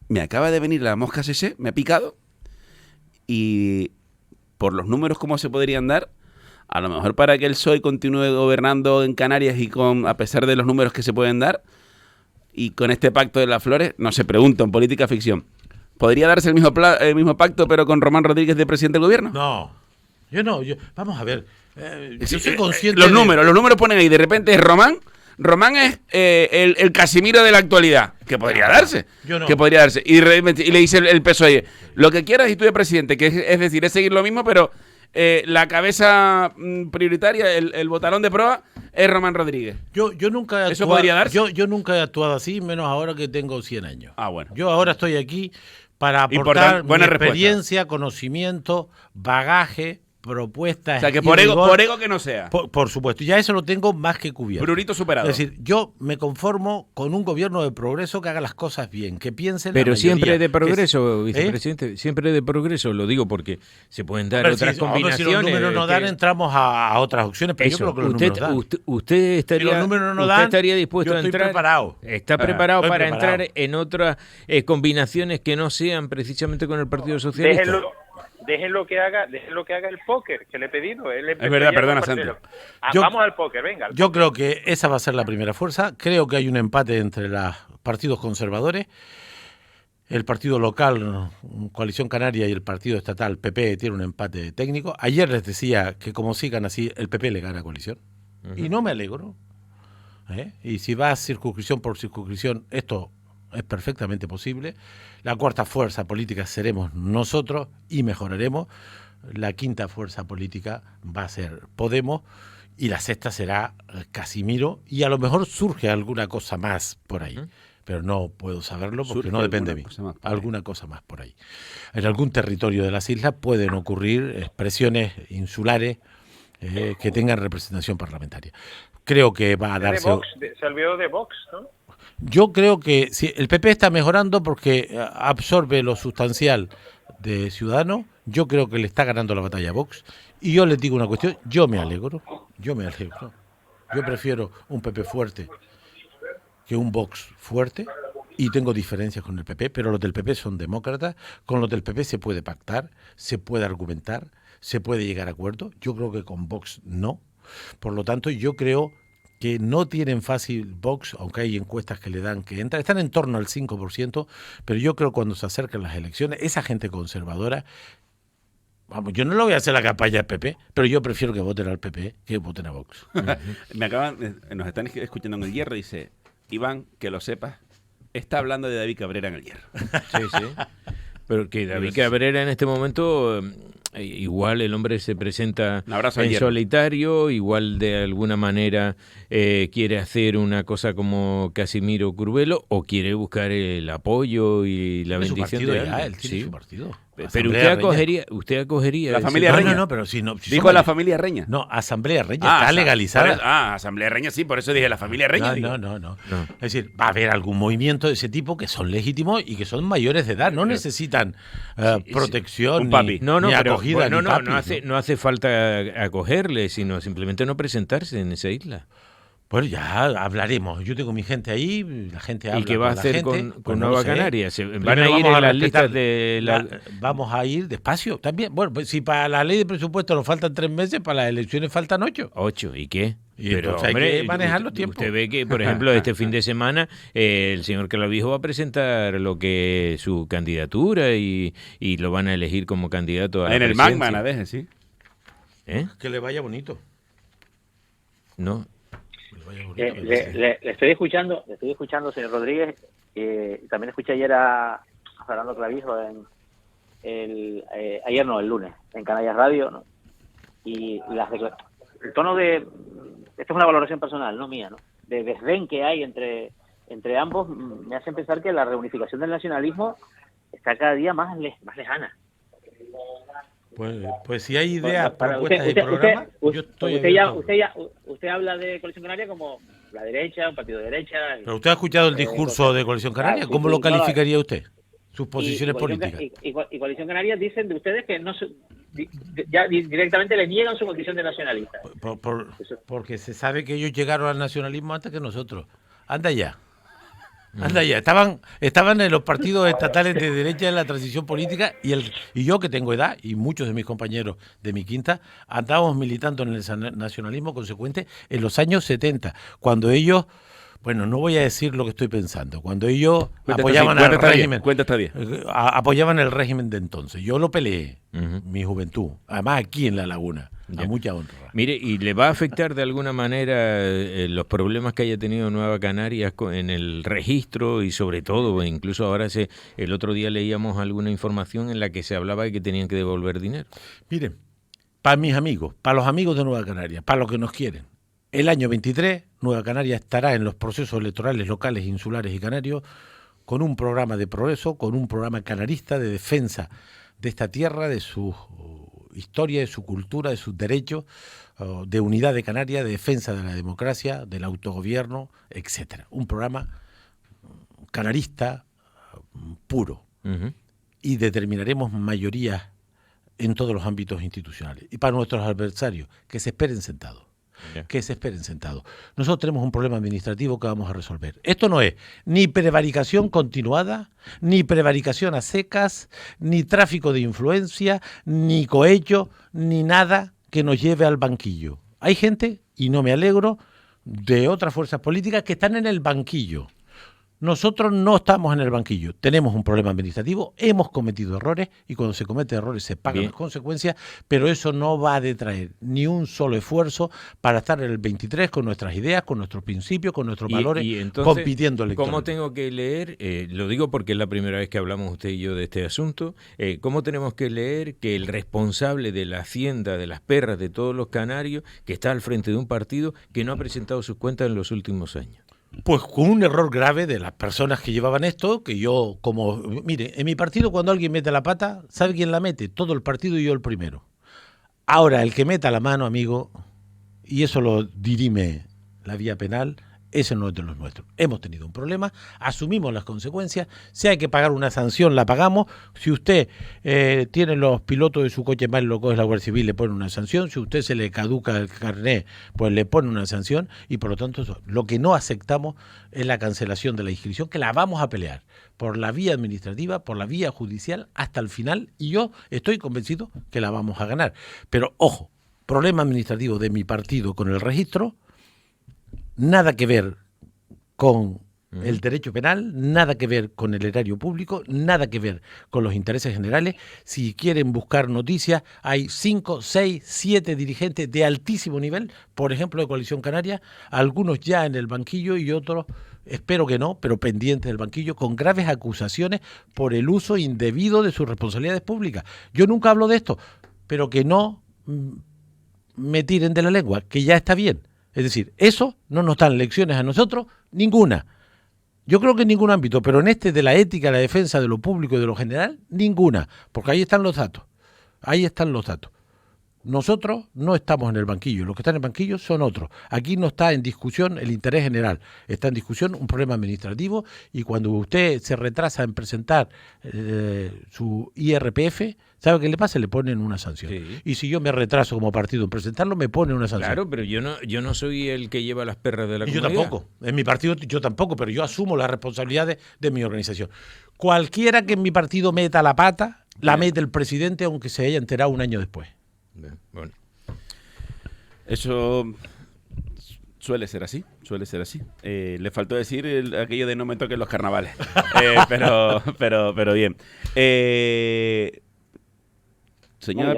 me acaba de venir la mosca CC, me ha picado, y por los números como se podrían dar, a lo mejor para que el PSOE continúe gobernando en Canarias y a pesar de los números que se pueden dar, y con este pacto de las flores, no se pregunta en política ficción, ¿podría darse el mismo pacto pero con Román Rodríguez de presidente del gobierno? No, vamos a ver, yo soy consciente los números ponen ahí, de repente es Román es el Casimiro de la actualidad, que podría darse, que podría darse, y le dice el PSOE, lo que quieras y tú de presidente, que es decir, es seguir lo mismo, pero la cabeza prioritaria, el botalón de proa, es Román Rodríguez. Yo nunca he ¿Eso podría darse? Yo nunca he actuado así, menos ahora que tengo 100 años. Ah, bueno. Yo ahora estoy aquí para aportar mi experiencia, conocimiento, bagaje, propuestas. O sea, que por ego que no sea. Por supuesto, ya eso lo tengo más que cubierto. Brunito superado. Es decir, yo me conformo con un gobierno de progreso que haga las cosas bien, que piense Pero la mayoría, siempre de progreso, vicepresidente, siempre de progreso, lo digo porque se pueden dar otras combinaciones. Si los números no dan, entramos a otras opciones, pero yo creo que los números dan. Usted estaría dispuesto a entrar. Preparado. Está preparado para entrar en otras combinaciones que no sean precisamente con el Partido Socialista. Déjenlo que haga el póker que le he pedido. Es verdad, perdona, Santi. Vamos al póker, venga. Yo creo que esa va a ser la primera fuerza. Creo que hay un empate entre los partidos conservadores. El partido local, Coalición Canaria, y el partido estatal, PP, tiene un empate técnico. Ayer les decía que como sigan así, el PP le gana a Coalición. Y no me alegro. Y si va circunscripción por circunscripción, esto es perfectamente posible. La cuarta fuerza política seremos nosotros y mejoraremos. La quinta fuerza política va a ser Podemos y la sexta será Casimiro, y a lo mejor surge alguna cosa más por ahí. Pero no puedo saberlo porque no depende de mí. Alguna cosa más por ahí. En algún territorio de las islas pueden ocurrir expresiones insulares que tengan representación parlamentaria. Creo que va a darse... Se olvidó de Vox, ¿no? Yo creo que si el PP está mejorando porque absorbe lo sustancial de Ciudadanos. Yo creo que le está ganando la batalla a Vox. Y yo les digo una cuestión, yo me alegro. Yo prefiero un PP fuerte que un Vox fuerte. Y tengo diferencias con el PP, pero los del PP son demócratas. Con los del PP se puede pactar, se puede argumentar, se puede llegar a acuerdo. Yo creo que con Vox no. Por lo tanto, yo creo que no tienen fácil Vox, aunque hay encuestas que le dan que entra, están en torno al 5%, pero yo creo que cuando se acercan las elecciones, esa gente conservadora, vamos, yo no le voy a hacer la campaña al PP, pero yo prefiero que voten al PP que voten a Vox. Nos están escuchando en el Hierro, dice, Iván, que lo sepas, está hablando de David Cabrera en el Hierro. Sí. Pero que David Cabrera en este momento... igual el hombre se presenta en solitario, igual de alguna manera quiere hacer una cosa como Casimiro Curvelo, o quiere buscar el apoyo y la bendición de alguien. Él tiene su partido. Pero usted acogería la familia Reña. No, pero si dijo la familia Reña. No, Asamblea Reña está legalizada. Asamblea Reña, sí, por eso dije la familia Reña. No. Es decir, va a haber algún movimiento de ese tipo que son legítimos y que son mayores de edad, no necesitan protección, un papi. ni acogida, ni papi. No hace falta acogerle, sino simplemente no presentarse en esa isla. Pues ya hablaremos. Yo tengo mi gente ahí, la gente habla. ¿Y qué va a hacer con Nueva Canarias? ¿Van a ir en las listas de la... Vamos a ir despacio también. Bueno, pues si para la ley de presupuesto nos faltan 3 meses, para las elecciones faltan 8. 8, ¿y qué? Pero hombre, hay que manejar los tiempos. Usted ve que, por ejemplo, este fin de semana el señor Clavijo va a presentar lo que es su candidatura y lo van a elegir como candidato a la presidencia. En el Magma, a veces, sí. Que le vaya bonito. No. Le estoy escuchando, señor Rodríguez. También escuché ayer a Fernando Clavijo el lunes, en Canarias Radio, ¿no? Y el tono de... Esto es una valoración personal, no mía, ¿no? De desdén que hay entre ambos me hace pensar que la reunificación del nacionalismo está cada día más lejana. Pues si hay ideas, propuestas y programas, yo estoy usted habla de Coalición Canaria como la derecha, un partido de derecha. Pero usted ha escuchado el discurso de Coalición Canaria, ¿cómo lo calificaría usted? sus posiciones políticas. Y Coalición Canaria dicen de ustedes que no ya directamente le niegan su condición de nacionalista. Porque se sabe que ellos llegaron al nacionalismo antes que nosotros. Anda ya. Estaban en los partidos estatales de derecha en la transición política y yo, que tengo edad, y muchos de mis compañeros de mi quinta, andábamos militando en el nacionalismo consecuente en los años 70, cuando ellos, bueno, no voy a decir lo que estoy pensando, cuando ellos apoyaban al régimen. Apoyaban el régimen de entonces. Yo lo peleé, mi juventud, además aquí en La Laguna. A mucha honra. Mire, ¿y le va a afectar de alguna manera los problemas que haya tenido Nueva Canarias en el registro y sobre todo, incluso ahora el otro día leíamos alguna información en la que se hablaba de que tenían que devolver dinero? Miren, para mis amigos, para los amigos de Nueva Canarias, para los que nos quieren, el año 23 Nueva Canarias estará en los procesos electorales locales, insulares y canarios con un programa de progreso, con un programa canarista de defensa de esta tierra, de su historia, de su cultura, de sus derechos, de unidad de Canarias, de defensa de la democracia, del autogobierno, etcétera. Un programa canarista puro. Y determinaremos mayorías en todos los ámbitos institucionales. Y para nuestros adversarios, que se esperen sentados. Nosotros tenemos un problema administrativo que vamos a resolver. Esto no es ni prevaricación continuada, ni prevaricación a secas, ni tráfico de influencia, ni cohecho, ni nada que nos lleve al banquillo. Hay gente, y no me alegro, de otras fuerzas políticas que están en el banquillo. Nosotros no estamos en el banquillo, tenemos un problema administrativo, hemos cometido errores y cuando se cometen errores se pagan las consecuencias, pero eso no va a detraer ni un solo esfuerzo para estar en el 23 con nuestras ideas, con nuestros principios, con nuestros valores, y entonces, compitiendo electoralmente. ¿Cómo tengo que leer? Lo digo porque es la primera vez que hablamos usted y yo de este asunto. ¿Cómo tenemos que leer que el responsable de la hacienda, de las perras de todos los canarios, que está al frente de un partido que no ha presentado sus cuentas en los últimos años? Pues con un error grave de las personas que llevaban esto, que yo mire, en mi partido cuando alguien mete la pata, ¿sabe quién la mete? Todo el partido y yo el primero. Ahora, el que meta la mano, amigo, y eso lo dirime la vía penal, ese no es de los nuestros. Hemos tenido un problema, asumimos las consecuencias, si hay que pagar una sanción, la pagamos. Si usted tiene los pilotos de su coche mal, lo coge la Guardia Civil, le pone una sanción. Si usted se le caduca el carnet, pues le pone una sanción. Y por lo tanto, lo que no aceptamos es la cancelación de la inscripción, que la vamos a pelear por la vía administrativa, por la vía judicial, hasta el final. Y yo estoy convencido que la vamos a ganar. Pero, ojo, problema administrativo de mi partido con el registro, nada que ver con el derecho penal, nada que ver con el erario público, nada que ver con los intereses generales. Si quieren buscar noticias, hay 5, 6, 7 dirigentes de altísimo nivel, por ejemplo, de Coalición Canaria, algunos ya en el banquillo y otros, espero que no, pero pendientes del banquillo, con graves acusaciones por el uso indebido de sus responsabilidades públicas. Yo nunca hablo de esto, pero que no me tiren de la lengua, que ya está bien. Es decir, eso no nos dan lecciones a nosotros, ninguna. Yo creo que en ningún ámbito, pero en este de la ética, la defensa de lo público y de lo general, ninguna. Porque ahí están los datos. Nosotros no estamos en el banquillo, los que están en el banquillo son otros. Aquí no está en discusión el interés general, está en discusión un problema administrativo y cuando usted se retrasa en presentar su IRPF, ¿sabe qué le pasa? Le ponen una sanción. Sí. Y si yo me retraso como partido en presentarlo, me ponen una sanción. Claro, pero yo no soy el que lleva las perras de la comunidad. Yo tampoco, en mi partido yo tampoco, pero yo asumo las responsabilidades de mi organización. Cualquiera que en mi partido meta la pata, la mete el presidente aunque se haya enterado un año después. Bueno, eso suele ser así. Le faltó decir aquello de no me toquen los carnavales, pero bien. Señor,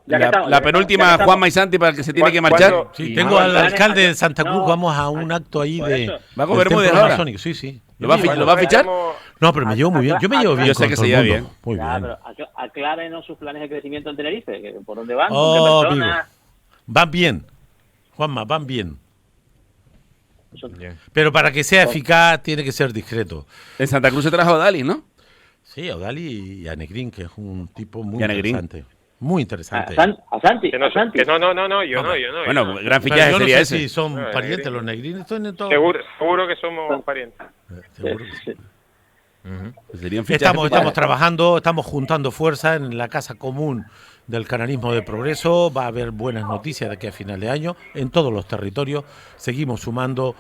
la penúltima, Juanma y Santi, para el que se tiene que marchar. Sí, tengo al alcalde de Santa Cruz, vamos a un acto ahí de... ¿Va a comer muy de ahora? Sí. ¿Lo va a fichar? No, pero me llevo muy bien. Yo me llevo bien. Yo sé que se lleva bien. Muy bien. Pero aclárenos sus planes de crecimiento en Tenerife. ¿Por dónde van? ¿Con qué personas? Van bien, Juanma, van bien. Pero para que sea eficaz tiene que ser discreto. En Santa Cruz se trajo a Odali, ¿no? Sí, a Odali y a Negrín, que es un tipo muy interesante. Muy interesante. ¿A Santi? Yo no. Bueno, gran fichaje sería ese. Si son parientes los Negrín, seguro que somos parientes. Seguro que sí. Serían fichajes. Estamos trabajando, estamos juntando fuerza en la Casa Común del Canarismo de Progreso. Va a haber buenas noticias de aquí a final de año en todos los territorios. Seguimos sumando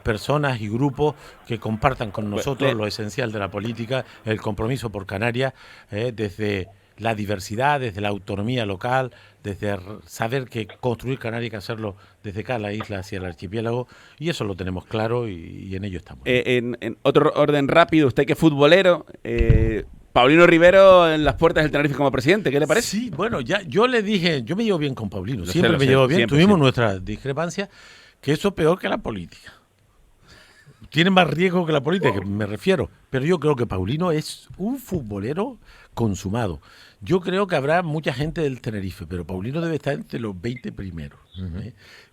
personas y grupos que compartan con nosotros lo esencial de la política, el compromiso por Canarias, desde la diversidad, desde la autonomía local, desde saber que construir Canarias hay que hacerlo desde cada isla hacia el archipiélago, y eso lo tenemos claro y en ello estamos. En otro orden rápido, usted que es futbolero, Paulino Rivero en las puertas del Tenerife como presidente, ¿qué le parece? Sí, bueno, ya yo le dije, yo me llevo bien con Paulino, Lo siempre sé, me llevo bien, siempre, tuvimos siempre. nuestras discrepancias, que eso es peor que la política. Tiene más riesgo que la política, que me refiero, pero yo creo que Paulino es un futbolero consumado. Yo creo que habrá mucha gente del Tenerife, pero Paulino debe estar entre los 20 primeros.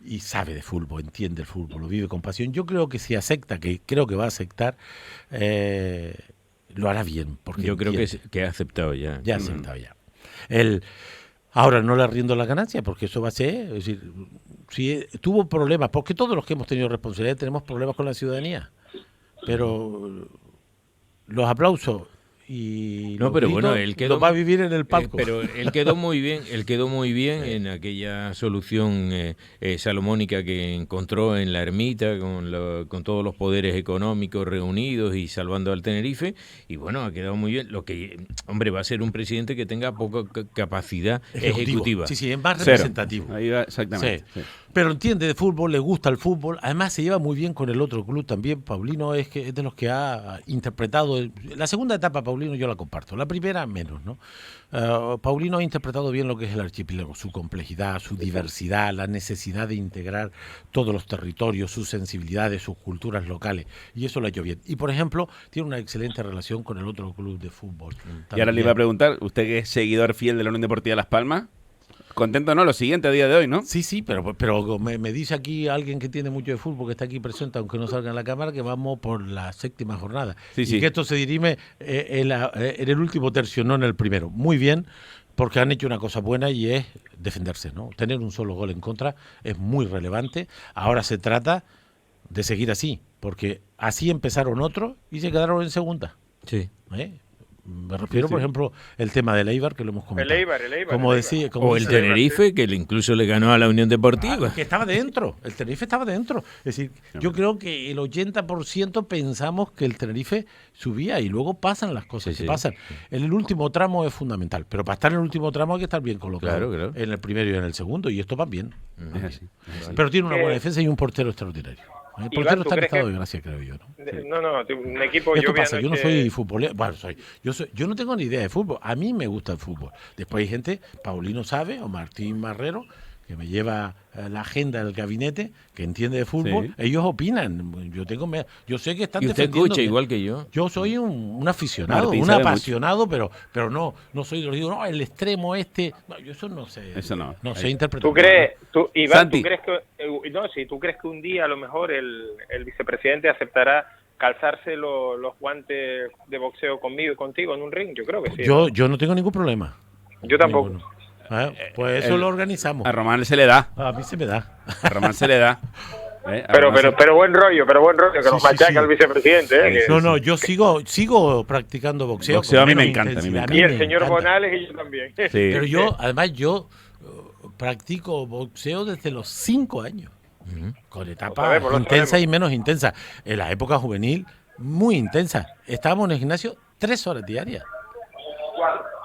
Y sabe de fútbol, entiende el fútbol, lo vive con pasión. Yo creo que si acepta, que creo que va a aceptar, lo hará bien. Porque yo creo que ha aceptado ya. Ya ha aceptado ya. Ahora no le rindo la ganancia, porque eso va a ser, es decir, si tuvo problemas, porque todos los que hemos tenido responsabilidad tenemos problemas con la ciudadanía, pero los aplausos y no, los pero gritos bueno, él quedó, los va a vivir en el palco. Pero él quedó muy bien, en aquella solución salomónica que encontró en la ermita con todos los poderes económicos reunidos y salvando al Tenerife, y bueno, ha quedado muy bien. Lo que, hombre, va a ser un presidente que tenga poca capacidad ejecutiva. Sí, es más Cero. representativo. Ahí va, exactamente. Sí. Sí. Pero entiende de fútbol, le gusta el fútbol, además se lleva muy bien con el otro club también. Paulino es de los que ha interpretado, la segunda etapa Paulino yo la comparto, la primera menos, ¿no? Paulino ha interpretado bien lo que es el archipiélago, su complejidad, su diversidad, la necesidad de integrar todos los territorios, sus sensibilidades, sus culturas locales, y eso lo ha hecho bien. Y por ejemplo, tiene una excelente relación con el otro club de fútbol. Y ahora le iba a preguntar, usted que es seguidor fiel de la Unión Deportiva Las Palmas, contento, ¿no? Lo siguiente a día de hoy, ¿no? Sí, pero me dice aquí alguien que tiene mucho de fútbol, que está aquí presente, aunque no salga en la cámara, que vamos por la 7ª jornada. Sí, y sí. que esto se dirime en el último tercio, no en el primero. Muy bien, porque han hecho una cosa buena y es defenderse, ¿no? Tener un solo gol en contra es muy relevante. Ahora se trata de seguir así, porque así empezaron otros y se quedaron en segunda. Sí. Me refiero, por ejemplo, el tema del Eibar, que lo hemos comentado. El Eibar. Como decía, O el Tenerife, que incluso le ganó a la Unión Deportiva. Que estaba dentro, el Tenerife estaba dentro. Es decir, yo creo que el 80% pensamos que el Tenerife subía y luego pasan las cosas que pasan. En el último tramo es fundamental, pero para estar en el último tramo hay que estar bien colocado. Claro. En el primero y en el segundo, y esto va bien. Es así. Pero tiene una buena defensa y un portero extraordinario. El portero está en estado de gracia, creo yo, ¿no? No, un equipo... Esto pasa, yo no soy futbolero, bueno, yo no tengo ni idea de fútbol, a mí me gusta el fútbol. Después hay gente, Paulino sabe, o Martín Marrero, que me lleva la agenda del gabinete, que entiende de fútbol, Sí. ellos opinan. Yo sé que están Y usted defendiendo. escucha igual que yo. Yo soy un aficionado, Martín un sabe apasionado, pero no soy de los que digo, no, el extremo No, yo eso no sé. Eso no. No sé interpretar. Iván, Santi. ¿tú crees que, tú crees que un día a lo mejor el vicepresidente aceptará calzarse los guantes de boxeo contigo en un ring? Yo creo que sí. Yo no tengo ningún problema. Yo tampoco. Ninguno. Pues eso lo organizamos. A Román se le da. A mí se me da. A Román se le da. A Pero Román buen rollo, que nos machaca el vicepresidente. Que- No, yo sigo practicando boxeo. Boxeo con a mí me menos encanta, a mí me intensidad. encanta. Y me el señor encanta. Bonales y yo también. Sí. Pero yo practico boxeo desde los 5 años. Con etapas sabemos, lo intensas sabemos. y menos intensas. En la época juvenil, muy intensa. Estábamos en el gimnasio 3 horas diarias.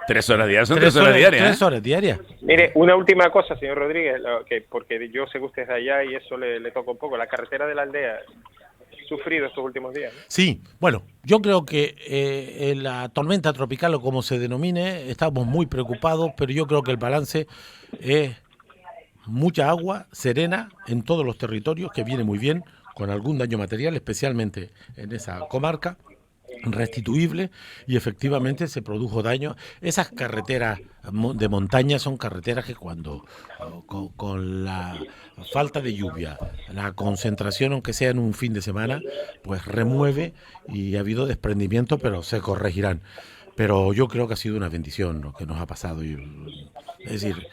3 horas diarias, son 3 horas diarias. 3 horas diarias. Mire, una última cosa, señor Rodríguez, porque yo sé que usted es de allá y eso le toca un poco. La carretera de la aldea ha sufrido estos últimos días, ¿no? Sí, bueno, yo creo que en la tormenta tropical o como se denomine, estamos muy preocupados, pero yo creo que el balance es mucha agua serena en todos los territorios, que viene muy bien, con algún daño material, especialmente en esa comarca, restituible, y efectivamente se produjo daño. Esas carreteras de montaña son carreteras que cuando con la falta de lluvia, la concentración, aunque sea en un fin de semana, pues remueve, y ha habido desprendimiento, pero se corregirán. Pero yo creo que ha sido una bendición lo que nos ha pasado. Es decir,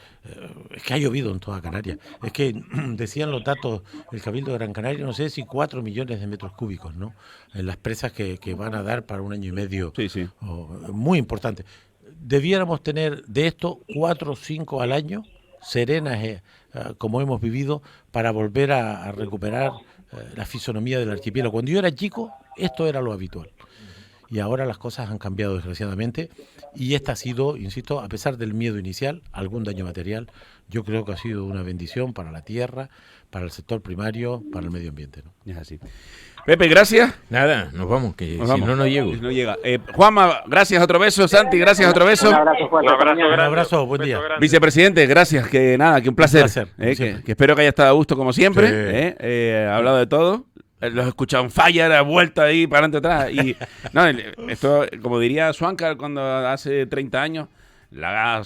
es que ha llovido en toda Canarias. Es que decían los datos del Cabildo de Gran Canaria, no sé si 4 millones de metros cúbicos, ¿no? En las presas que van a dar para 1 año y medio. Sí, sí. Muy importante. Debiéramos tener de esto 4 o 5 al año, serenas como hemos vivido, para volver a recuperar la fisonomía del archipiélago. Cuando yo era chico, esto era lo habitual. Y ahora las cosas han cambiado desgraciadamente y esta ha sido, insisto, a pesar del miedo inicial, algún daño material, yo creo que ha sido una bendición para la tierra, para el sector primario, para el medio ambiente, ¿no? Es así. Pepe, gracias. Nada, nos vamos, que Nos si vamos. no llego. No llega. Juanma, gracias, otro beso. Santi, gracias, otro beso. Un abrazo fuerte. Un abrazo mañana. grande. Un abrazo, buen Beso día. grande. Vicepresidente, gracias, que nada, que un placer. como siempre. Que espero que haya estado a gusto como siempre. Sí. Ha hablado de todo. Los he escuchado en falla, ha vuelto ahí para adelante atrás. Y no, esto, como diría Swankar cuando hace 30 años, la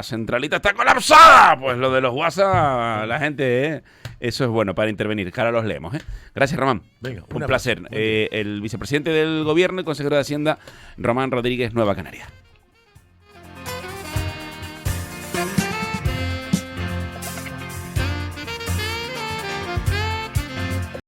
centralita está colapsada. Pues lo de los WhatsApp, la gente, eso es bueno para intervenir. Que ahora los leemos. Gracias, Román. Venga, un placer. El vicepresidente del Gobierno y consejero de Hacienda, Román Rodríguez, Nueva Canaria.